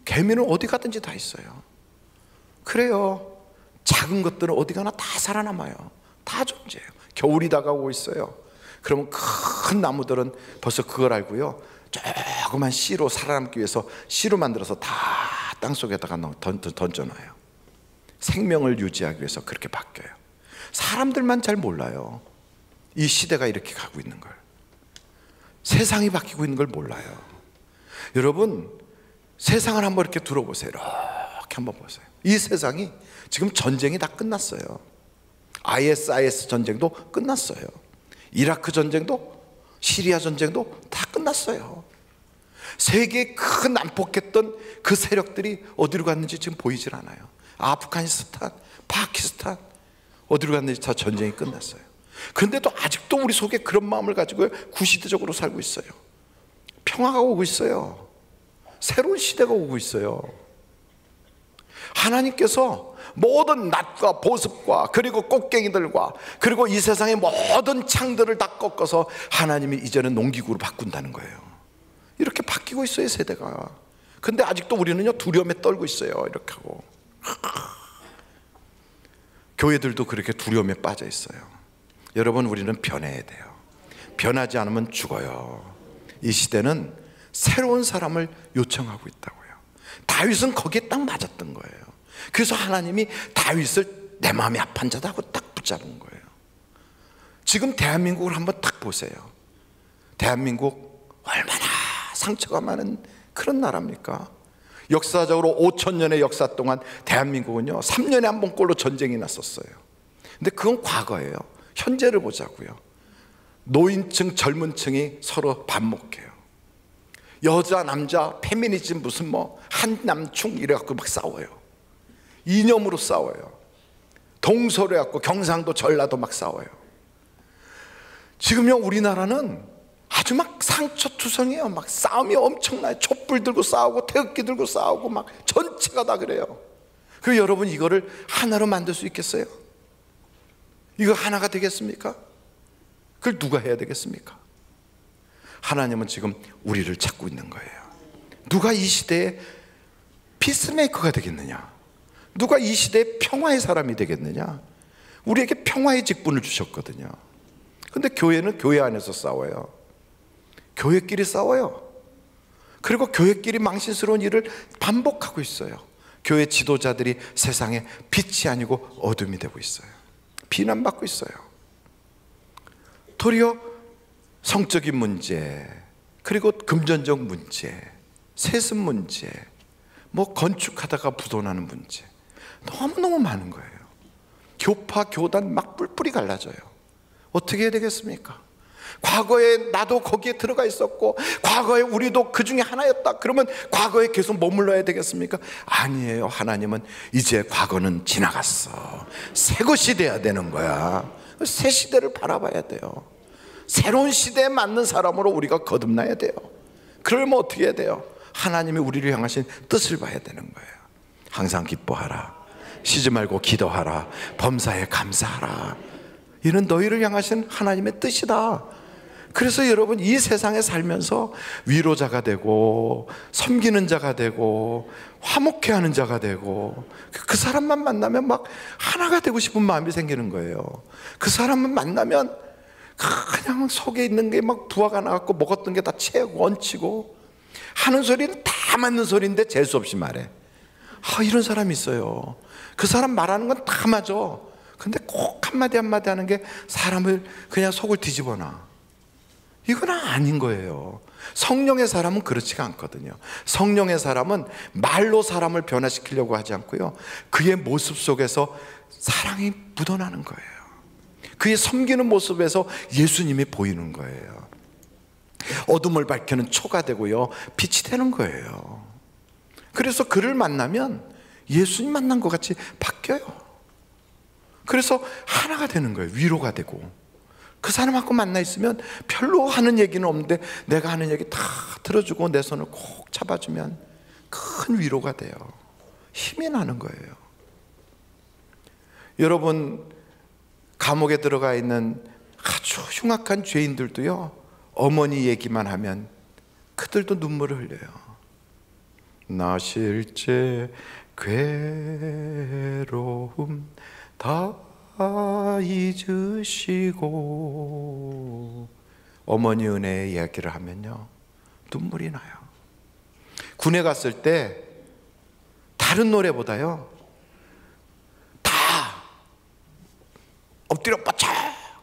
개미는 어디 가든지 다 있어요. 그래요. 작은 것들은 어디 가나 다 살아남아요. 다 존재해요. 겨울이 다가오고 있어요. 그러면 큰 나무들은 벌써 그걸 알고요, 조그만 씨로 살아남기 위해서 씨로 만들어서 다 땅속에다가 던져놔요. 생명을 유지하기 위해서 그렇게 바뀌어요. 사람들만 잘 몰라요. 이 시대가 이렇게 가고 있는 걸, 세상이 바뀌고 있는 걸 몰라요. 여러분, 세상을 한번 이렇게 들어보세요. 이렇게 한번 보세요. 이 세상이 지금 전쟁이 다 끝났어요. ISIS 전쟁도 끝났어요. 이라크 전쟁도, 시리아 전쟁도 다 끝났어요. 세계에 큰 난폭했던 그 세력들이 어디로 갔는지 지금 보이질 않아요. 아프가니스탄, 파키스탄 어디로 갔는지 다 전쟁이 끝났어요. 그런데도 아직도 우리 속에 그런 마음을 가지고 구시대적으로 살고 있어요. 평화가 오고 있어요. 새로운 시대가 오고 있어요. 하나님께서 모든 낫과 보습과 그리고 꽃갱이들과 그리고 이 세상의 모든 창들을 다 꺾어서 하나님이 이제는 농기구로 바꾼다는 거예요. 이렇게 바뀌고 있어요, 세대가. 근데 아직도 우리는요, 두려움에 떨고 있어요. 이렇게 하고. 교회들도 그렇게 두려움에 빠져 있어요. 여러분, 우리는 변해야 돼요. 변하지 않으면 죽어요. 이 시대는 새로운 사람을 요청하고 있다고요. 다윗은 거기에 딱 맞았던 거예요. 그래서 하나님이 다윗을 내 마음이 아픈 자다 하고 딱 붙잡은 거예요. 지금 대한민국을 한번 딱 보세요. 대한민국 얼마나 상처가 많은 그런 나라입니까? 역사적으로 5,000년의 역사 동안 대한민국은요, 3년에 한 번꼴로 전쟁이 났었어요. 근데 그건 과거예요. 현재를 보자고요. 노인층, 젊은층이 서로 반목해요. 여자, 남자, 페미니즘 무슨 한남충 이래갖고 막 싸워요. 이념으로 싸워요. 동서로 해갖고 경상도, 전라도 막 싸워요. 지금요, 우리나라는 아주 막 상처투성이에요. 막 싸움이 엄청나요. 촛불 들고 싸우고 태극기 들고 싸우고 막 전체가 다 그래요. 그리고 여러분, 이거를 하나로 만들 수 있겠어요? 이거 하나가 되겠습니까? 그걸 누가 해야 되겠습니까? 하나님은 지금 우리를 찾고 있는 거예요. 누가 이 시대에 피스메이커가 되겠느냐? 누가 이 시대에 평화의 사람이 되겠느냐? 우리에게 평화의 직분을 주셨거든요. 근데 교회는 교회 안에서 싸워요. 교회끼리 싸워요. 그리고 교회끼리 망신스러운 일을 반복하고 있어요. 교회 지도자들이 세상에 빛이 아니고 어둠이 되고 있어요. 비난받고 있어요. 도리어 성적인 문제, 그리고 금전적 문제, 세습 문제, 뭐 건축하다가 부도나는 문제, 너무너무 많은 거예요. 교파, 교단 막 뿔뿔이 갈라져요. 어떻게 해야 되겠습니까? 과거에 나도 거기에 들어가 있었고, 과거에 우리도 그 중에 하나였다. 그러면 과거에 계속 머물러야 되겠습니까? 아니에요. 하나님은 이제 과거는 지나갔어. 새 것이 돼야 되는 거야. 새 시대를 바라봐야 돼요. 새로운 시대에 맞는 사람으로 우리가 거듭나야 돼요. 그러면 어떻게 해야 돼요? 하나님이 우리를 향하신 뜻을 봐야 되는 거예요. 항상 기뻐하라, 쉬지 말고 기도하라, 범사에 감사하라. 이는 너희를 향하신 하나님의 뜻이다. 그래서 여러분, 이 세상에 살면서 위로자가 되고 섬기는 자가 되고 화목해하는 자가 되고, 그 사람만 만나면 막 하나가 되고 싶은 마음이 생기는 거예요. 그 사람만 만나면 그냥 속에 있는 게 막 부하가 나갖고 먹었던 게 다 채고 얹히고, 하는 소리는 다 맞는 소리인데 재수없이 말해. 이런 사람이 있어요. 그 사람 말하는 건 다 맞아. 근데 꼭 한마디 한마디 하는 게 사람을 그냥 속을 뒤집어 놔. 이건 아닌 거예요. 성령의 사람은 그렇지가 않거든요. 성령의 사람은 말로 사람을 변화시키려고 하지 않고요, 그의 모습 속에서 사랑이 묻어나는 거예요. 그의 섬기는 모습에서 예수님이 보이는 거예요. 어둠을 밝히는 초가 되고요, 빛이 되는 거예요. 그래서 그를 만나면 예수님 만난 것 같이 바뀌어요. 그래서 하나가 되는 거예요. 위로가 되고. 그 사람하고 만나 있으면 별로 하는 얘기는 없는데 내가 하는 얘기 다 들어주고 내 손을 꼭 잡아주면 큰 위로가 돼요. 힘이 나는 거예요. 여러분, 감옥에 들어가 있는 아주 흉악한 죄인들도요, 어머니 얘기만 하면 그들도 눈물을 흘려요. 나 실제 괴로움 다 잊으시고, 어머니 은혜의 이야기를 하면요, 눈물이 나요. 군에 갔을 때 다른 노래보다요, 다 엎드려 뻗쳐,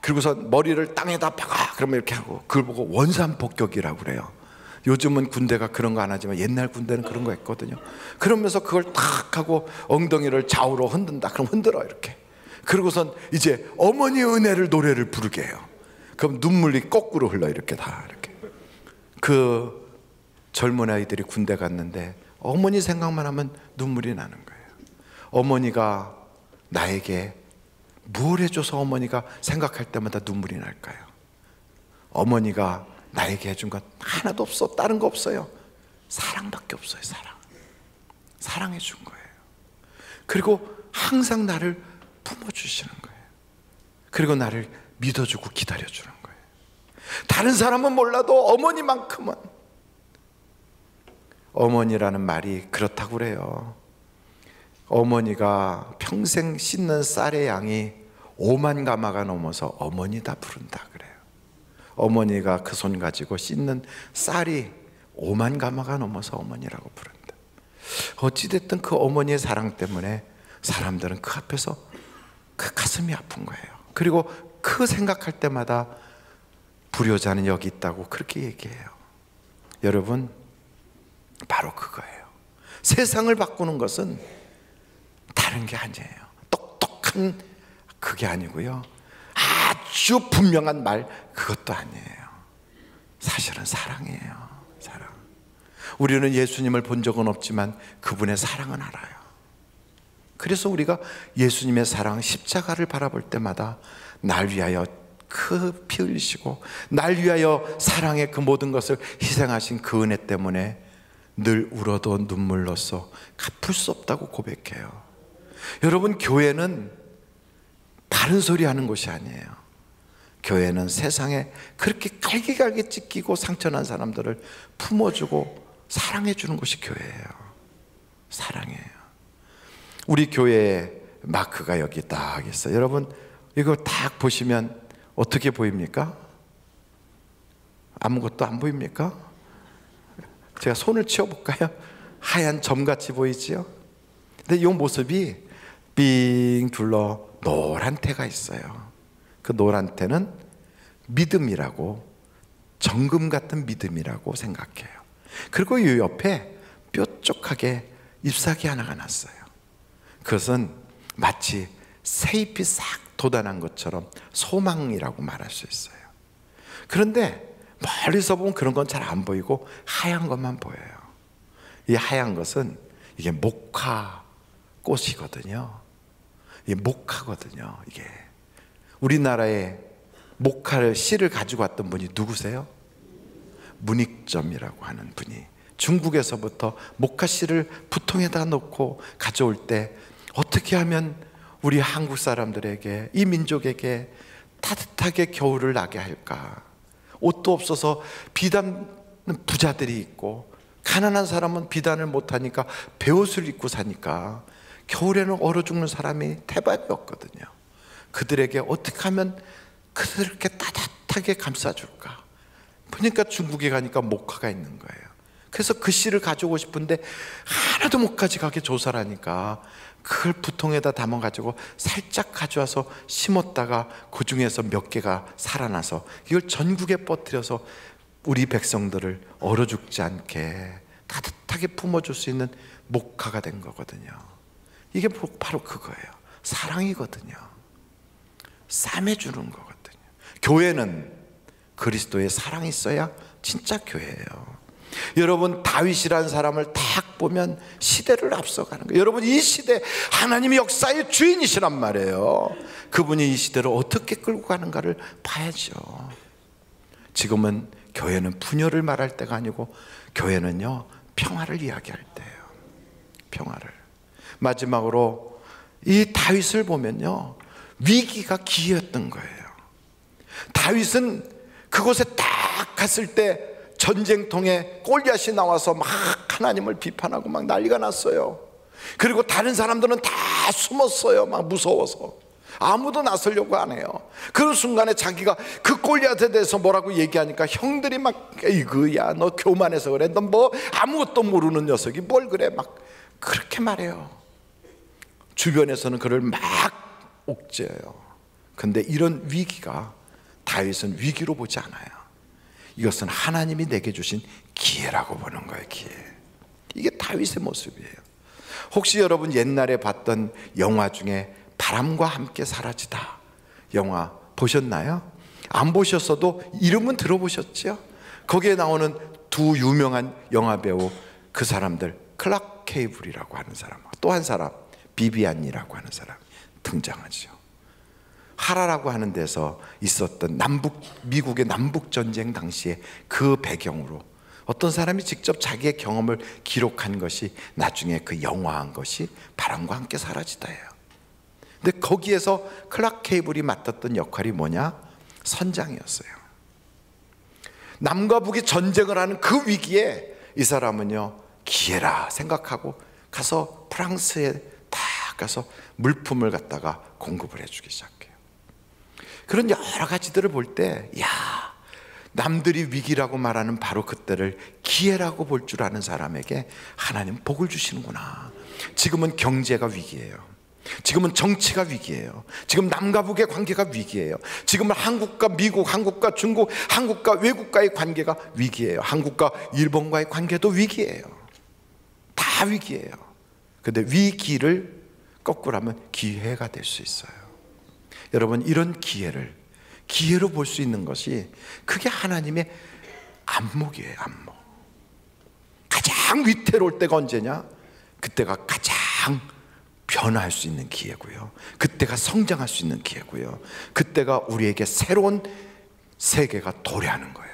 그리고서 머리를 땅에다 박아, 그러면 이렇게 하고, 그걸 보고 원산폭격이라고 그래요. 요즘은 군대가 그런 거 안 하지만 옛날 군대는 그런 거 했거든요. 그러면서 그걸 탁 하고 엉덩이를 좌우로 흔든다. 그럼 흔들어 이렇게. 그러고선 이제 어머니 은혜를 노래를 부르게 해요. 그럼 눈물이 거꾸로 흘러 이렇게 다 이렇게. 그 젊은 아이들이 군대 갔는데 어머니 생각만 하면 눈물이 나는 거예요. 어머니가 나에게 뭘 해줘서 어머니가 생각할 때마다 눈물이 날까요? 어머니가 나에게 해준 것 하나도 없어. 다른 거 없어요. 사랑밖에 없어요. 사랑해 준 거예요. 그리고 항상 나를 품어주시는 거예요. 그리고 나를 믿어주고 기다려주는 거예요. 다른 사람은 몰라도 어머니만큼은, 어머니라는 말이 그렇다고 그래요. 어머니가 평생 씻는 쌀의 양이 5만 가마가 넘어서 어머니다 부른다 그래요. 어머니가 그 손 가지고 씻는 쌀이 5만 가마가 넘어서 어머니라고 부른다. 어찌됐든 그 어머니의 사랑 때문에 사람들은 그 앞에서 그 가슴이 아픈 거예요. 그리고 그 생각할 때마다 불효자는 여기 있다고 그렇게 얘기해요. 여러분, 바로 그거예요. 세상을 바꾸는 것은 다른 게 아니에요. 똑똑한 그게 아니고요, 아주 분명한 말, 그것도 아니에요. 사실은 사랑이에요. 사랑. 우리는 예수님을 본 적은 없지만 그분의 사랑은 알아요. 그래서 우리가 예수님의 사랑, 십자가를 바라볼 때마다 날 위하여 그 피 흘리시고 날 위하여 사랑의 그 모든 것을 희생하신 그 은혜 때문에 늘 울어도 눈물로써 갚을 수 없다고 고백해요. 여러분, 교회는 바른 소리 하는 곳이 아니에요. 교회는 세상에 그렇게 갈기갈기 찢기고 상처난 사람들을 품어주고 사랑해주는 곳이 교회예요. 사랑이에요. 우리 교회에 마크가 여기 딱 있어요. 여러분, 이거 딱 보시면 어떻게 보입니까? 아무것도 안 보입니까? 제가 손을 치워볼까요? 하얀 점같이 보이지요? 근데 이 모습이 빙 둘러 노란 태가 있어요. 그 노란 태는 믿음이라고, 정금 같은 믿음이라고 생각해요. 그리고 이 옆에 뾰족하게 잎사귀 하나가 났어요. 그것은 마치 새잎이 싹 돋아난 것처럼 소망이라고 말할 수 있어요. 그런데 멀리서 보면 그런 건 잘 안 보이고 하얀 것만 보여요. 이 하얀 것은 이게 목화 꽃이거든요. 이게 목화거든요. 이게 우리나라에 목화를 씨를 가지고 왔던 분이 누구세요? 문익점이라고 하는 분이 중국에서부터 목화 씨를 부통에다 넣고 가져올 때 어떻게 하면 우리 한국 사람들에게, 이 민족에게 따뜻하게 겨울을 나게 할까? 옷도 없어서 비단은 부자들이 입고, 가난한 사람은 비단을 못하니까 베옷을 입고 사니까 겨울에는 얼어 죽는 사람이 대박이었거든요. 그들에게 어떻게 하면 그들에게 따뜻하게 감싸줄까? 보니까 중국에 가니까 목화가 있는 거예요. 그래서 그 씨를 가져오고 싶은데 하나도 못 가져가게 조사를 하니까 그걸 부통에다 담아가지고 살짝 가져와서 심었다가 그 중에서 몇 개가 살아나서 이걸 전국에 뻗뜨려서 우리 백성들을 얼어 죽지 않게 따뜻하게 품어줄 수 있는 목화가 된 거거든요. 이게 바로 그거예요. 사랑이거든요. 쌈해주는 거거든요. 교회는 그리스도의 사랑이 있어야 진짜 교회예요. 여러분, 다윗이라는 사람을 딱 보면 시대를 앞서가는 거예요. 여러분, 이 시대 하나님이 역사의 주인이시란 말이에요. 그분이 이 시대를 어떻게 끌고 가는가를 봐야죠. 지금은 교회는 분열을 말할 때가 아니고 교회는요, 평화를 이야기할 때예요. 평화를. 마지막으로 이 다윗을 보면요, 위기가 기회였던 거예요. 다윗은 그곳에 딱 갔을 때 전쟁통에 골리앗이 나와서 막 하나님을 비판하고 막 난리가 났어요. 그리고 다른 사람들은 다 숨었어요. 막 무서워서 아무도 나서려고 안 해요. 그 순간에 자기가 그 골리앗에 대해서 뭐라고 얘기하니까 형들이 막 이거야 너 교만해서 그래, 너 뭐 아무것도 모르는 녀석이 뭘 그래, 막 그렇게 말해요. 주변에서는 그를 막 옥죄어요. 근데 이런 위기가 다윗은 위기로 보지 않아요. 이것은 하나님이 내게 주신 기회라고 보는 거예요. 기회. 이게 다윗의 모습이에요. 혹시 여러분 옛날에 봤던 영화 중에 바람과 함께 사라지다 영화 보셨나요? 안 보셨어도 이름은 들어보셨죠? 거기에 나오는 두 유명한 영화배우, 그 사람들, 클락 케이블이라고 하는 사람, 또 한 사람 비비안이라고 하는 사람 등장하죠. 하라라고 하는 데서 있었던 미국의 남북전쟁 당시에 그 배경으로 어떤 사람이 직접 자기의 경험을 기록한 것이 나중에 그 영화한 것이 바람과 함께 사라지다예요. 근데 거기에서 클락 케이블이 맡았던 역할이 뭐냐? 선장이었어요. 남과 북이 전쟁을 하는 그 위기에 이 사람은요, 기회라 생각하고 가서 프랑스에 다 가서 물품을 갖다가 공급을 해주기 시작해요. 그런 여러 가지들을 볼 때, 야, 남들이 위기라고 말하는 바로 그때를 기회라고 볼 줄 아는 사람에게 하나님 복을 주시는구나. 지금은 경제가 위기예요. 지금은 정치가 위기예요. 지금 남과 북의 관계가 위기예요. 지금은 한국과 미국, 한국과 중국, 한국과 외국과의 관계가 위기예요. 한국과 일본과의 관계도 위기예요. 다 위기예요. 근데 위기를 거꾸로 하면 기회가 될 수 있어요. 여러분, 이런 기회로 볼 수 있는 것이 그게 하나님의 안목이에요. 안목. 가장 위태로울 때가 언제냐? 그때가 가장 변화할 수 있는 기회고요. 그때가 성장할 수 있는 기회고요. 그때가 우리에게 새로운 세계가 도래하는 거예요.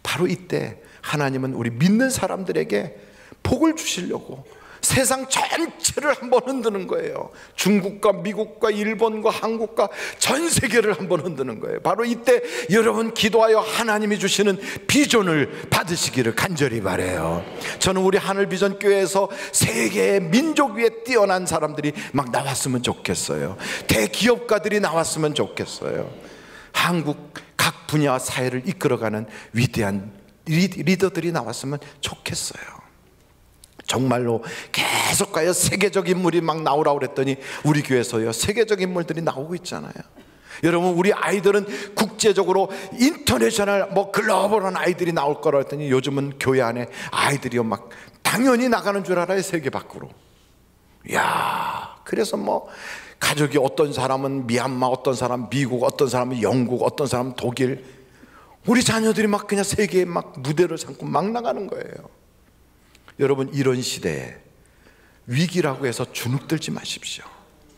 바로 이때 하나님은 우리 믿는 사람들에게 복을 주시려고 세상 전체를 한번 흔드는 거예요. 중국과 미국과 일본과 한국과 전 세계를 한번 흔드는 거예요. 바로 이때 여러분 기도하여 하나님이 주시는 비전을 받으시기를 간절히 바라요. 저는 우리 하늘비전교회에서 세계의 민족 위에 뛰어난 사람들이 막 나왔으면 좋겠어요. 대기업가들이 나왔으면 좋겠어요. 한국 각 분야 사회를 이끌어가는 위대한 리더들이 나왔으면 좋겠어요. 정말로 계속 가요. 세계적 인물이 막 나오라고 그랬더니 우리 교회에서요 세계적 인물들이 나오고 있잖아요. 여러분, 우리 아이들은 국제적으로 인터내셔널 글로벌한 아이들이 나올 거라 했더니 요즘은 교회 안에 아이들이요 막 당연히 나가는 줄 알아요. 세계 밖으로. 야, 그래서 가족이 어떤 사람은 미얀마, 어떤 사람은 미국, 어떤 사람은 영국, 어떤 사람은 독일. 우리 자녀들이 막 그냥 세계에 막 무대를 삼고 막 나가는 거예요. 여러분, 이런 시대에 위기라고 해서 주눅들지 마십시오.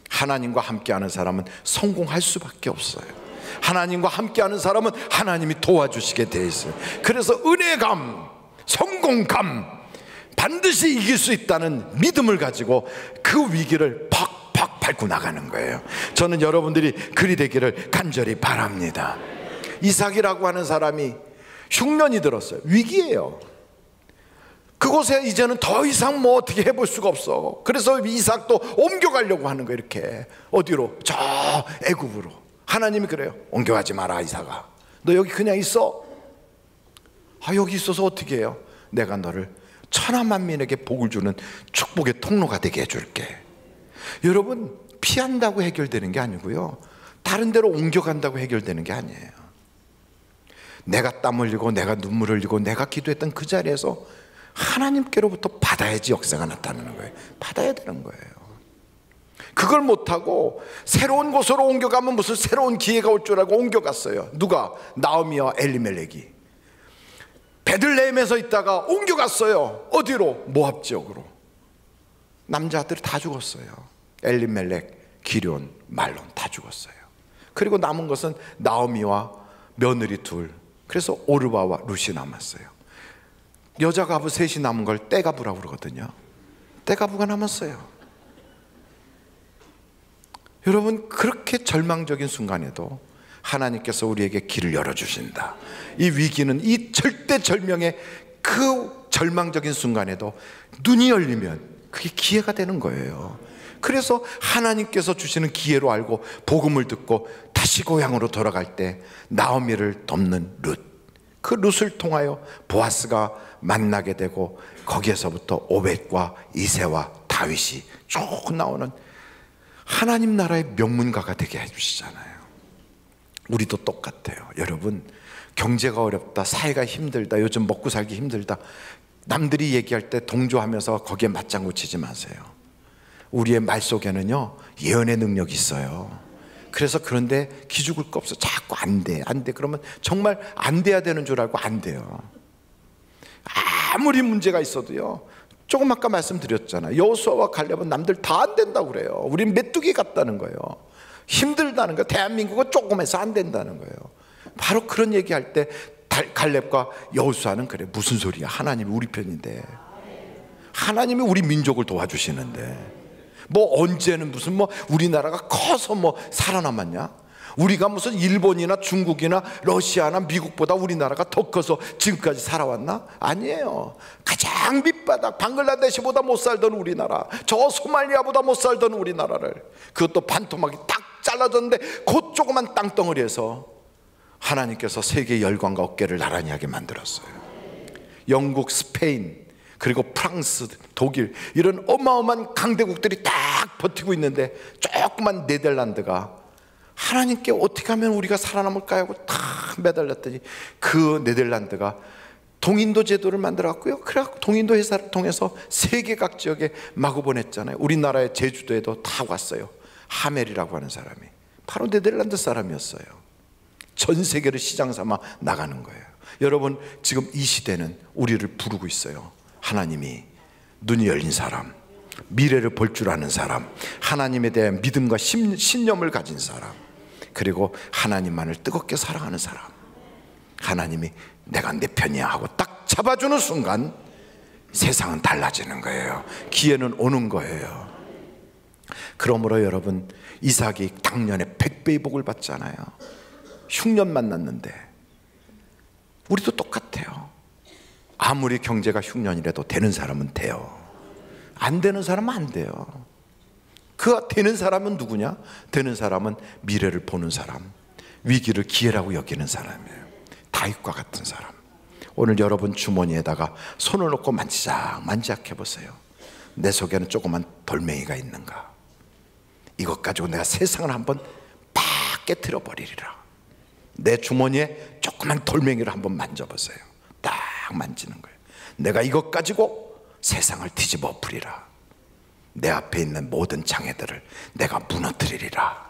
하나님과 함께하는 사람은 성공할 수밖에 없어요. 하나님과 함께하는 사람은 하나님이 도와주시게 돼 있어요. 그래서 은혜감, 성공감, 반드시 이길 수 있다는 믿음을 가지고 그 위기를 팍팍 밟고 나가는 거예요. 저는 여러분들이 그리 되기를 간절히 바랍니다. 이삭이라고 하는 사람이 흉년이 들었어요. 위기예요. 그곳에 이제는 더 이상 어떻게 해볼 수가 없어. 그래서 이삭도 옮겨가려고 하는 거예요. 이렇게 어디로? 저 애굽으로. 하나님이 그래요. 옮겨가지 마라 이삭아, 너 여기 그냥 있어. 여기 있어서 어떻게 해요? 내가 너를 천하만민에게 복을 주는 축복의 통로가 되게 해줄게. 여러분, 피한다고 해결되는 게 아니고요, 다른 데로 옮겨간다고 해결되는 게 아니에요. 내가 땀 흘리고 내가 눈물 흘리고 내가 기도했던 그 자리에서 하나님께로부터 받아야지 역사가 나타나는 거예요. 받아야 되는 거예요. 그걸 못하고 새로운 곳으로 옮겨가면 무슨 새로운 기회가 올 줄 알고 옮겨갔어요. 누가? 나오미와 엘리멜렉이. 베들레헴에서 있다가 옮겨갔어요. 어디로? 모압 지역으로. 남자들이 다 죽었어요. 엘리멜렉, 기럧, 말론 다 죽었어요. 그리고 남은 것은 나오미와 며느리 둘, 그래서 오르바와 룻이 남았어요. 여자 가부 셋이 남은 걸 떼가부라고 그러거든요. 떼가부가 남았어요. 여러분, 그렇게 절망적인 순간에도 하나님께서 우리에게 길을 열어주신다. 이 위기는, 이 절대절명의 그 절망적인 순간에도 눈이 열리면 그게 기회가 되는 거예요. 그래서 하나님께서 주시는 기회로 알고 복음을 듣고 다시 고향으로 돌아갈 때 나오미를 돕는 룻, 그 룻을 통하여 보아스가 만나게 되고 거기에서부터 오벳과 이새와 다윗이 쭉 나오는 하나님 나라의 명문가가 되게 해주시잖아요. 우리도 똑같아요. 여러분, 경제가 어렵다, 사회가 힘들다, 요즘 먹고 살기 힘들다, 남들이 얘기할 때 동조하면서 거기에 맞장구 치지 마세요. 우리의 말 속에는요 예언의 능력이 있어요. 그래서 그런데 기죽을 거 없어. 자꾸 안 돼, 안 돼. 그러면 정말 안 돼야 되는 줄 알고 안 돼요. 아무리 문제가 있어도요, 조금 아까 말씀드렸잖아요. 여호수아와 갈렙은 남들 다 안 된다고 그래요. 우린 메뚜기 같다는 거예요. 힘들다는 거예요. 대한민국은 조금해서 안 된다는 거예요. 바로 그런 얘기할 때 갈렙과 여호수아는 그래, 무슨 소리야, 하나님이 우리 편인데, 하나님이 우리 민족을 도와주시는데 언제는 무슨 우리나라가 커서 살아남았냐? 우리가 무슨 일본이나 중국이나 러시아나 미국보다 우리나라가 더 커서 지금까지 살아왔나? 아니에요. 가장 밑바닥 방글라데시보다 못 살던 우리나라, 저 소말리아보다 못 살던 우리나라를, 그것도 반토막이 딱 잘라졌는데 그 조그만 땅덩어리에서 하나님께서 세계의 열광과 어깨를 나란히 하게 만들었어요. 영국, 스페인, 그리고 프랑스, 독일, 이런 어마어마한 강대국들이 딱 버티고 있는데 조그만 네덜란드가 하나님께 어떻게 하면 우리가 살아남을까 하고 탁 매달렸더니 그 네덜란드가 동인도 제도를 만들었고요. 그래갖고 동인도 회사를 통해서 세계 각 지역에 마구 보냈잖아요. 우리나라의 제주도에도 다 왔어요. 하멜이라고 하는 사람이 바로 네덜란드 사람이었어요. 전 세계를 시장 삼아 나가는 거예요. 여러분, 지금 이 시대는 우리를 부르고 있어요. 하나님이 눈이 열린 사람, 미래를 볼 줄 아는 사람, 하나님에 대한 믿음과 신념을 가진 사람, 그리고 하나님만을 뜨겁게 사랑하는 사람, 하나님이 내가 내 편이야 하고 딱 잡아주는 순간 세상은 달라지는 거예요. 기회는 오는 거예요. 그러므로 여러분, 이삭이 당년에 100배의 복을 받잖아요. 흉년 만났는데 우리도 똑같아요. 아무리 경제가 흉년이라도 되는 사람은 돼요. 안 되는 사람은 안 돼요. 그 되는 사람은 누구냐? 되는 사람은 미래를 보는 사람, 위기를 기회라고 여기는 사람이에요. 다윗과 같은 사람. 오늘 여러분 주머니에다가 손을 놓고 만지작 해보세요. 내 속에는 조그만 돌멩이가 있는가? 이것 가지고 내가 세상을 한번 팍 깨트려 버리리라. 내 주머니에 조그만 돌멩이를 한번 만져보세요. 딱 만지는 거예요. 내가 이것 가지고 세상을 뒤집어 엎으리라. 내 앞에 있는 모든 장애들을 내가 무너뜨리리라.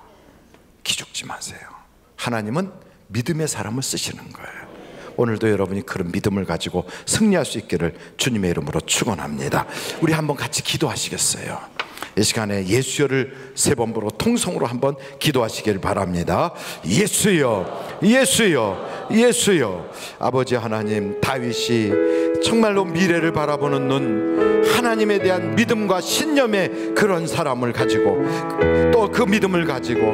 기죽지 마세요. 하나님은 믿음의 사람을 쓰시는 거예요. 오늘도 여러분이 그런 믿음을 가지고 승리할 수 있기를 주님의 이름으로 축원합니다. 우리 한번 같이 기도하시겠어요? 이 시간에 예수여를 3번 부르고 통성으로 한번 기도하시길 바랍니다. 예수여, 예수여, 예수여. 아버지 하나님, 다윗이 정말로 미래를 바라보는 눈, 하나님에 대한 믿음과 신념의 그런 사람을 가지고 또 그 믿음을 가지고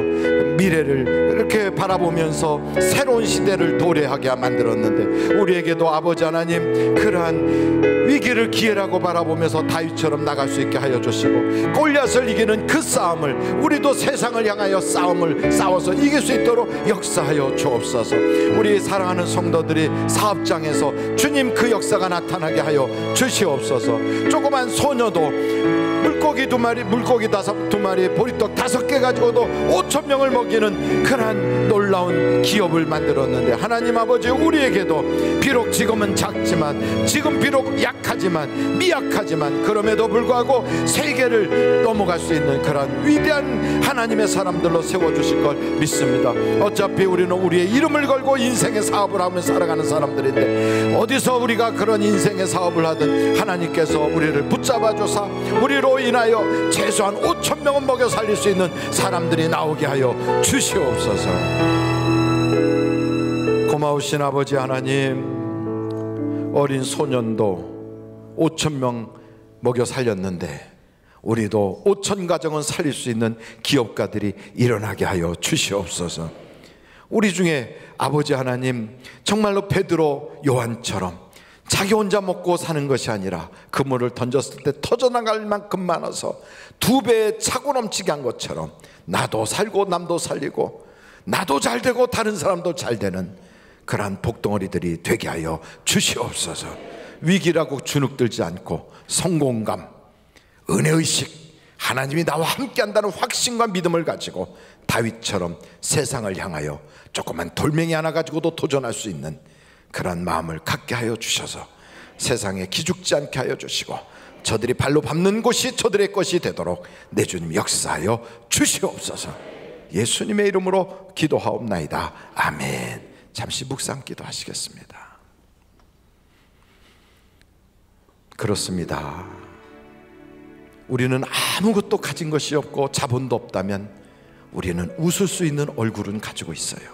미래를 이렇게 바라보면서 새로운 시대를 도래하게 만들었는데, 우리에게도 아버지 하나님 그러한 위기를 기회라고 바라보면서 다윗처럼 나갈 수 있게 하여 주시고, 골리앗을 이기는 그 싸움을 우리도 세상을 향하여 싸움을 싸워서 이길 수 있도록 역사하여 주옵소서. 우리 사랑하는 성도들이 사업장에서 주님 그 역사가 나타나게 하여 주시옵소서. 조그만 소녀도 물고기 2마리, 물고기 2마리, 보리떡 5개 가지고도 5,000명을 먹이는 그러한 놀라운 기업을 만들었는데, 하나님 아버지, 우리에게도 비록 지금은 작지만, 지금 비록 약하지만, 미약하지만, 그럼에도 불구하고 세계를 넘어갈 수 있는 그러한 위대한 하나님의 사람들로 세워주실 걸 믿습니다. 어차피 우리는 우리의 이름을 걸고 인생의 사업을 하며 살아가는 사람들인데, 어디서 우리가 그런 인생의 사업을 하든 하나님께서 우리를 붙잡아 주사 우리로 인하여 최소한 5,000명은 먹여 살릴 수 있는 사람들이 나오게 하여 주시옵소서. 고마우신 아버지 하나님, 어린 소년도 5,000명 먹여 살렸는데 우리도 5,000 가정은 살릴 수 있는 기업가들이 일어나게 하여 주시옵소서. 우리 중에 아버지 하나님, 정말로 베드로, 요한처럼 자기 혼자 먹고 사는 것이 아니라 그물을 던졌을 때 터져나갈 만큼 많아서 2배에 차고 넘치게 한 것처럼 나도 살고 남도 살리고 나도 잘 되고 다른 사람도 잘 되는 그러한 복덩어리들이 되게 하여 주시옵소서. 위기라고 주눅들지 않고 성공감, 은혜의식, 하나님이 나와 함께한다는 확신과 믿음을 가지고 다윗처럼 세상을 향하여 조그만 돌멩이 하나 가지고도 도전할 수 있는 그런 마음을 갖게 하여 주셔서 세상에 기죽지 않게 하여 주시고, 저들이 발로 밟는 곳이 저들의 것이 되도록 내 주님 역사하여 주시옵소서. 예수님의 이름으로 기도하옵나이다. 아멘. 잠시 묵상 기도하시겠습니다. 그렇습니다. 우리는 아무것도 가진 것이 없고 자본도 없다면 우리는 웃을 수 있는 얼굴은 가지고 있어요.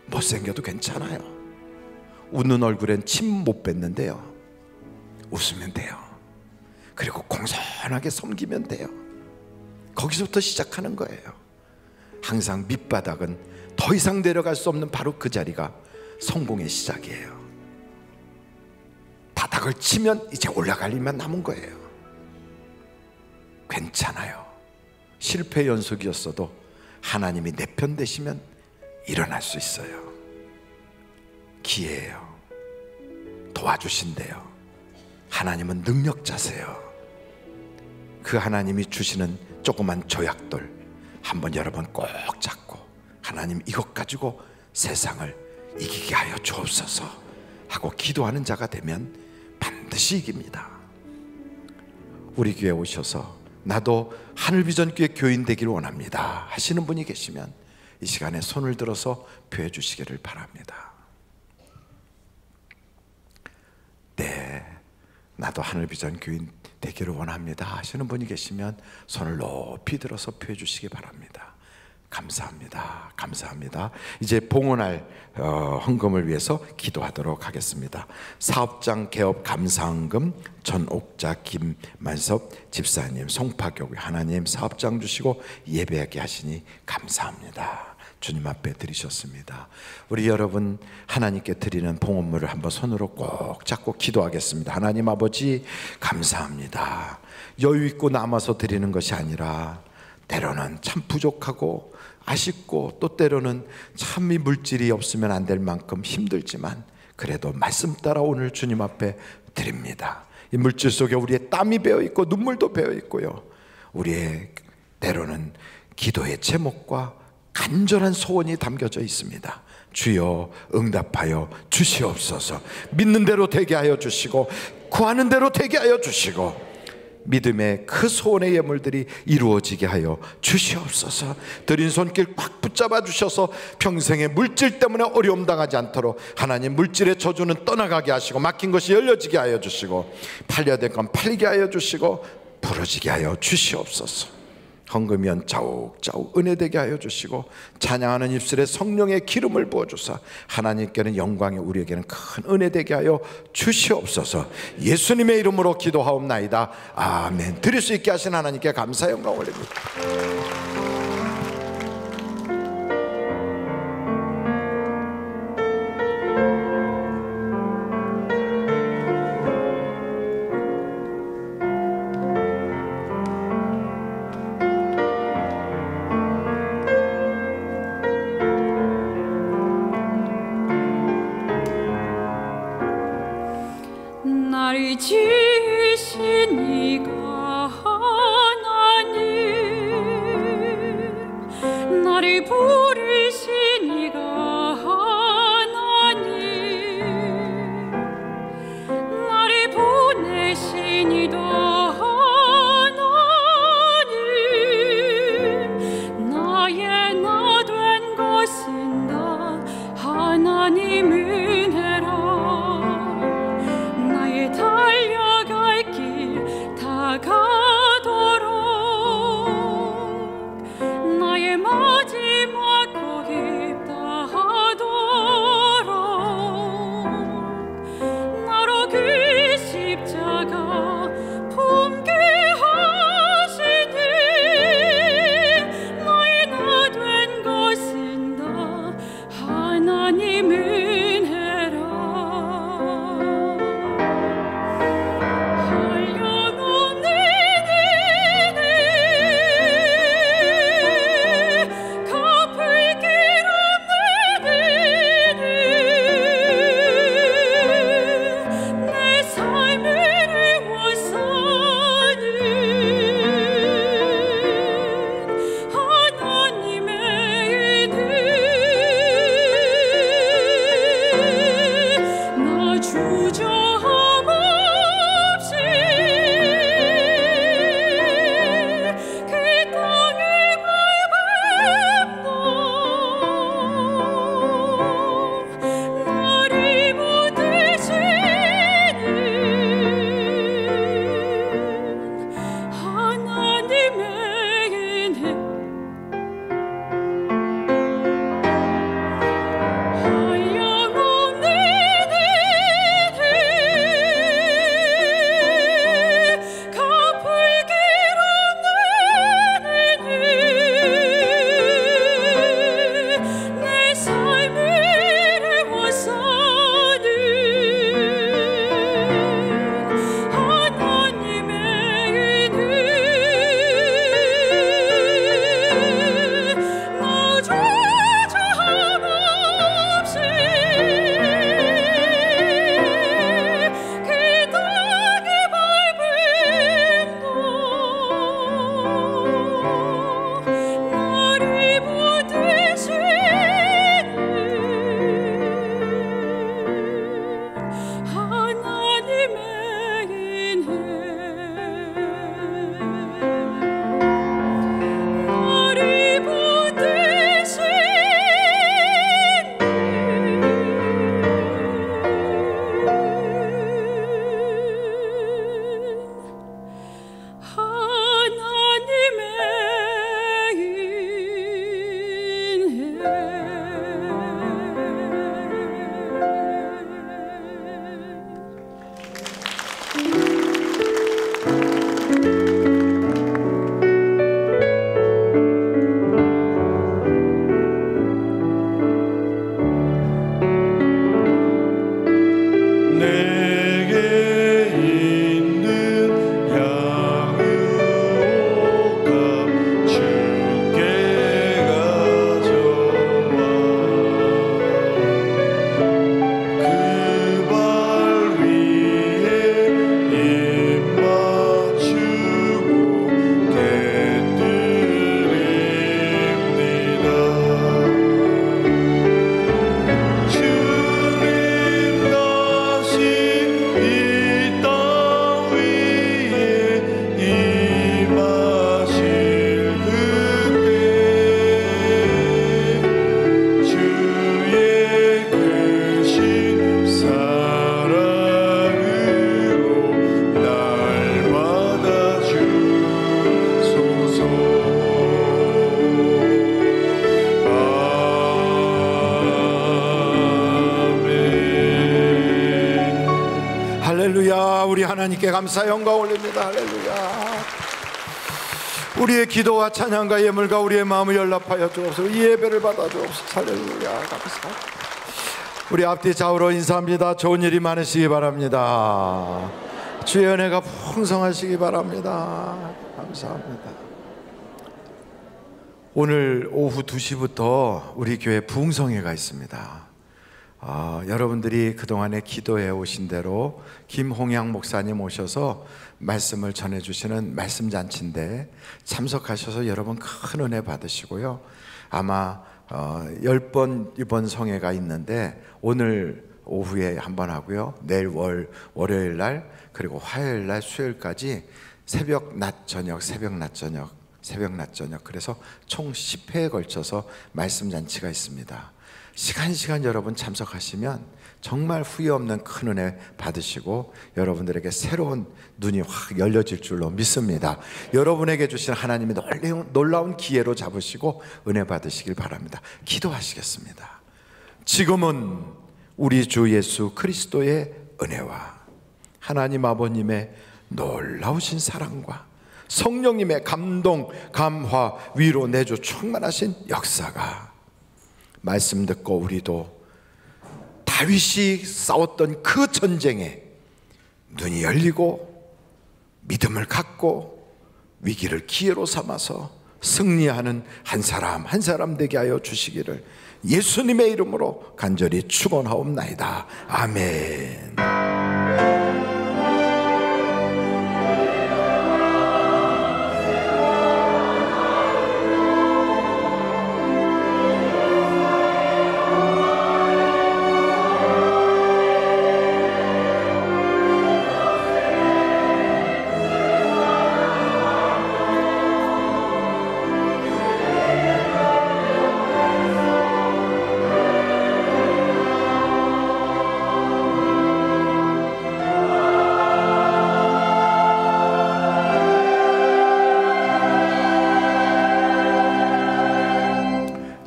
못생겨도 괜찮아요. 웃는 얼굴엔 침 못 뱉는데요, 웃으면 돼요. 그리고 공손하게 섬기면 돼요. 거기서부터 시작하는 거예요. 항상 밑바닥은 더 이상 내려갈 수 없는 바로 그 자리가 성공의 시작이에요. 바닥을 치면 이제 올라갈 일만 남은 거예요. 괜찮아요. 실패 연속이었어도 하나님이 내 편 되시면 일어날 수 있어요. 기회예요. 도와주신대요. 하나님은 능력자세요. 그 하나님이 주시는 조그만 조약돌 한번 여러분 꼭 잡고, 하나님 이것 가지고 세상을 이기게 하여 주옵소서 하고 기도하는 자가 되면 반드시 이깁니다. 우리 교회 오셔서 나도 하늘비전교회 교인 되기를 원합니다 하시는 분이 계시면 이 시간에 손을 들어서 표해 주시기를 바랍니다. 네, 나도 하늘비전 교인 되기를 원합니다 하시는 분이 계시면 손을 높이 들어서 표해 주시기 바랍니다. 감사합니다. 감사합니다. 이제 봉헌할 헌금을 위해서 기도하도록 하겠습니다. 사업장 개업 감사헌금 전옥자 김만섭 집사님, 송파교회 하나님 사업장 주시고 예배하게 하시니 감사합니다. 주님 앞에 드리셨습니다. 우리 여러분 하나님께 드리는 봉헌물을 한번 손으로 꼭 잡고 기도하겠습니다. 하나님 아버지 감사합니다. 여유 있고 남아서 드리는 것이 아니라 때로는 참 부족하고 아쉽고 또 때로는 참 이 물질이 없으면 안 될 만큼 힘들지만 그래도 말씀 따라 오늘 주님 앞에 드립니다. 이 물질 속에 우리의 땀이 배어 있고 눈물도 배어 있고요, 우리의 때로는 기도의 제목과 간절한 소원이 담겨져 있습니다. 주여 응답하여 주시옵소서. 믿는 대로 되게 하여 주시고 구하는 대로 되게 하여 주시고 믿음의 그 소원의 예물들이 이루어지게 하여 주시옵소서. 드린 손길 꽉 붙잡아 주셔서 평생의 물질 때문에 어려움 당하지 않도록 하나님 물질의 저주는 떠나가게 하시고 막힌 것이 열려지게 하여 주시고 팔려야 될 건 팔리게 하여 주시고 부러지게 하여 주시옵소서. 헌금연 자욱자욱 은혜되게 하여 주시고 찬양하는 입술에 성령의 기름을 부어주사 하나님께는 영광이 우리에게는 큰 은혜되게 하여 주시옵소서. 예수님의 이름으로 기도하옵나이다. 아멘. 드릴 수 있게 하신 하나님께 감사 영광 올립니다. 나를 지으신 이가 하나님, 나를 부르신 이가 하나님, 나를 보내신 이도 하나님, 나의 나 된 것은 다 하나님 은혜라. 달려갈 길 다가도록 나의 마지막 고개 다하도록 나로 그 십자가 품게 하시니 나의 나 된 것은 다 하나님 은혜라. 주저함 없이 하나님께 감사 영광 올립니다. 할렐루야. 우리의 기도와 찬양과 예물과 우리의 마음을 연락하여 주옵소서. 이 예배를 받아 주옵소서. 할렐루야. 감사합니다. 우리 앞뒤 좌우로 인사합니다. 좋은 일이 많으시기 바랍니다. 주의 은혜가 풍성하시기 바랍니다. 감사합니다. 오늘 오후 2시부터 우리 교회 부흥성회가 있습니다. 여러분들이 그동안에 기도해 오신 대로 김홍양 목사님 오셔서 말씀을 전해주시는 말씀잔치인데 참석하셔서 여러분 큰 은혜 받으시고요. 아마 10번 이번 성회가 있는데 오늘 오후에 한번 하고요. 내일 월요일 날 그리고 화요일 날 수요일까지 새벽 낮 저녁 그래서 총 10회에 걸쳐서 말씀잔치가 있습니다. 시간 여러분 참석하시면 정말 후회 없는 큰 은혜 받으시고 여러분들에게 새로운 눈이 확 열려질 줄로 믿습니다. 여러분에게 주신 하나님의 놀라운 기회로 잡으시고 은혜 받으시길 바랍니다. 기도하시겠습니다. 지금은 우리 주 예수 그리스도의 은혜와 하나님 아버님의 놀라우신 사랑과 성령님의 감동, 감화, 위로, 내조 충만하신 역사가 말씀 듣고 우리도 다윗이 싸웠던 그 전쟁에 눈이 열리고 믿음을 갖고 위기를 기회로 삼아서 승리하는 한 사람 되게 하여 주시기를 예수님의 이름으로 간절히 축원하옵나이다. 아멘.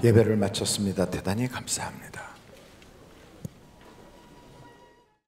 예배를 마쳤습니다. 대단히 감사합니다.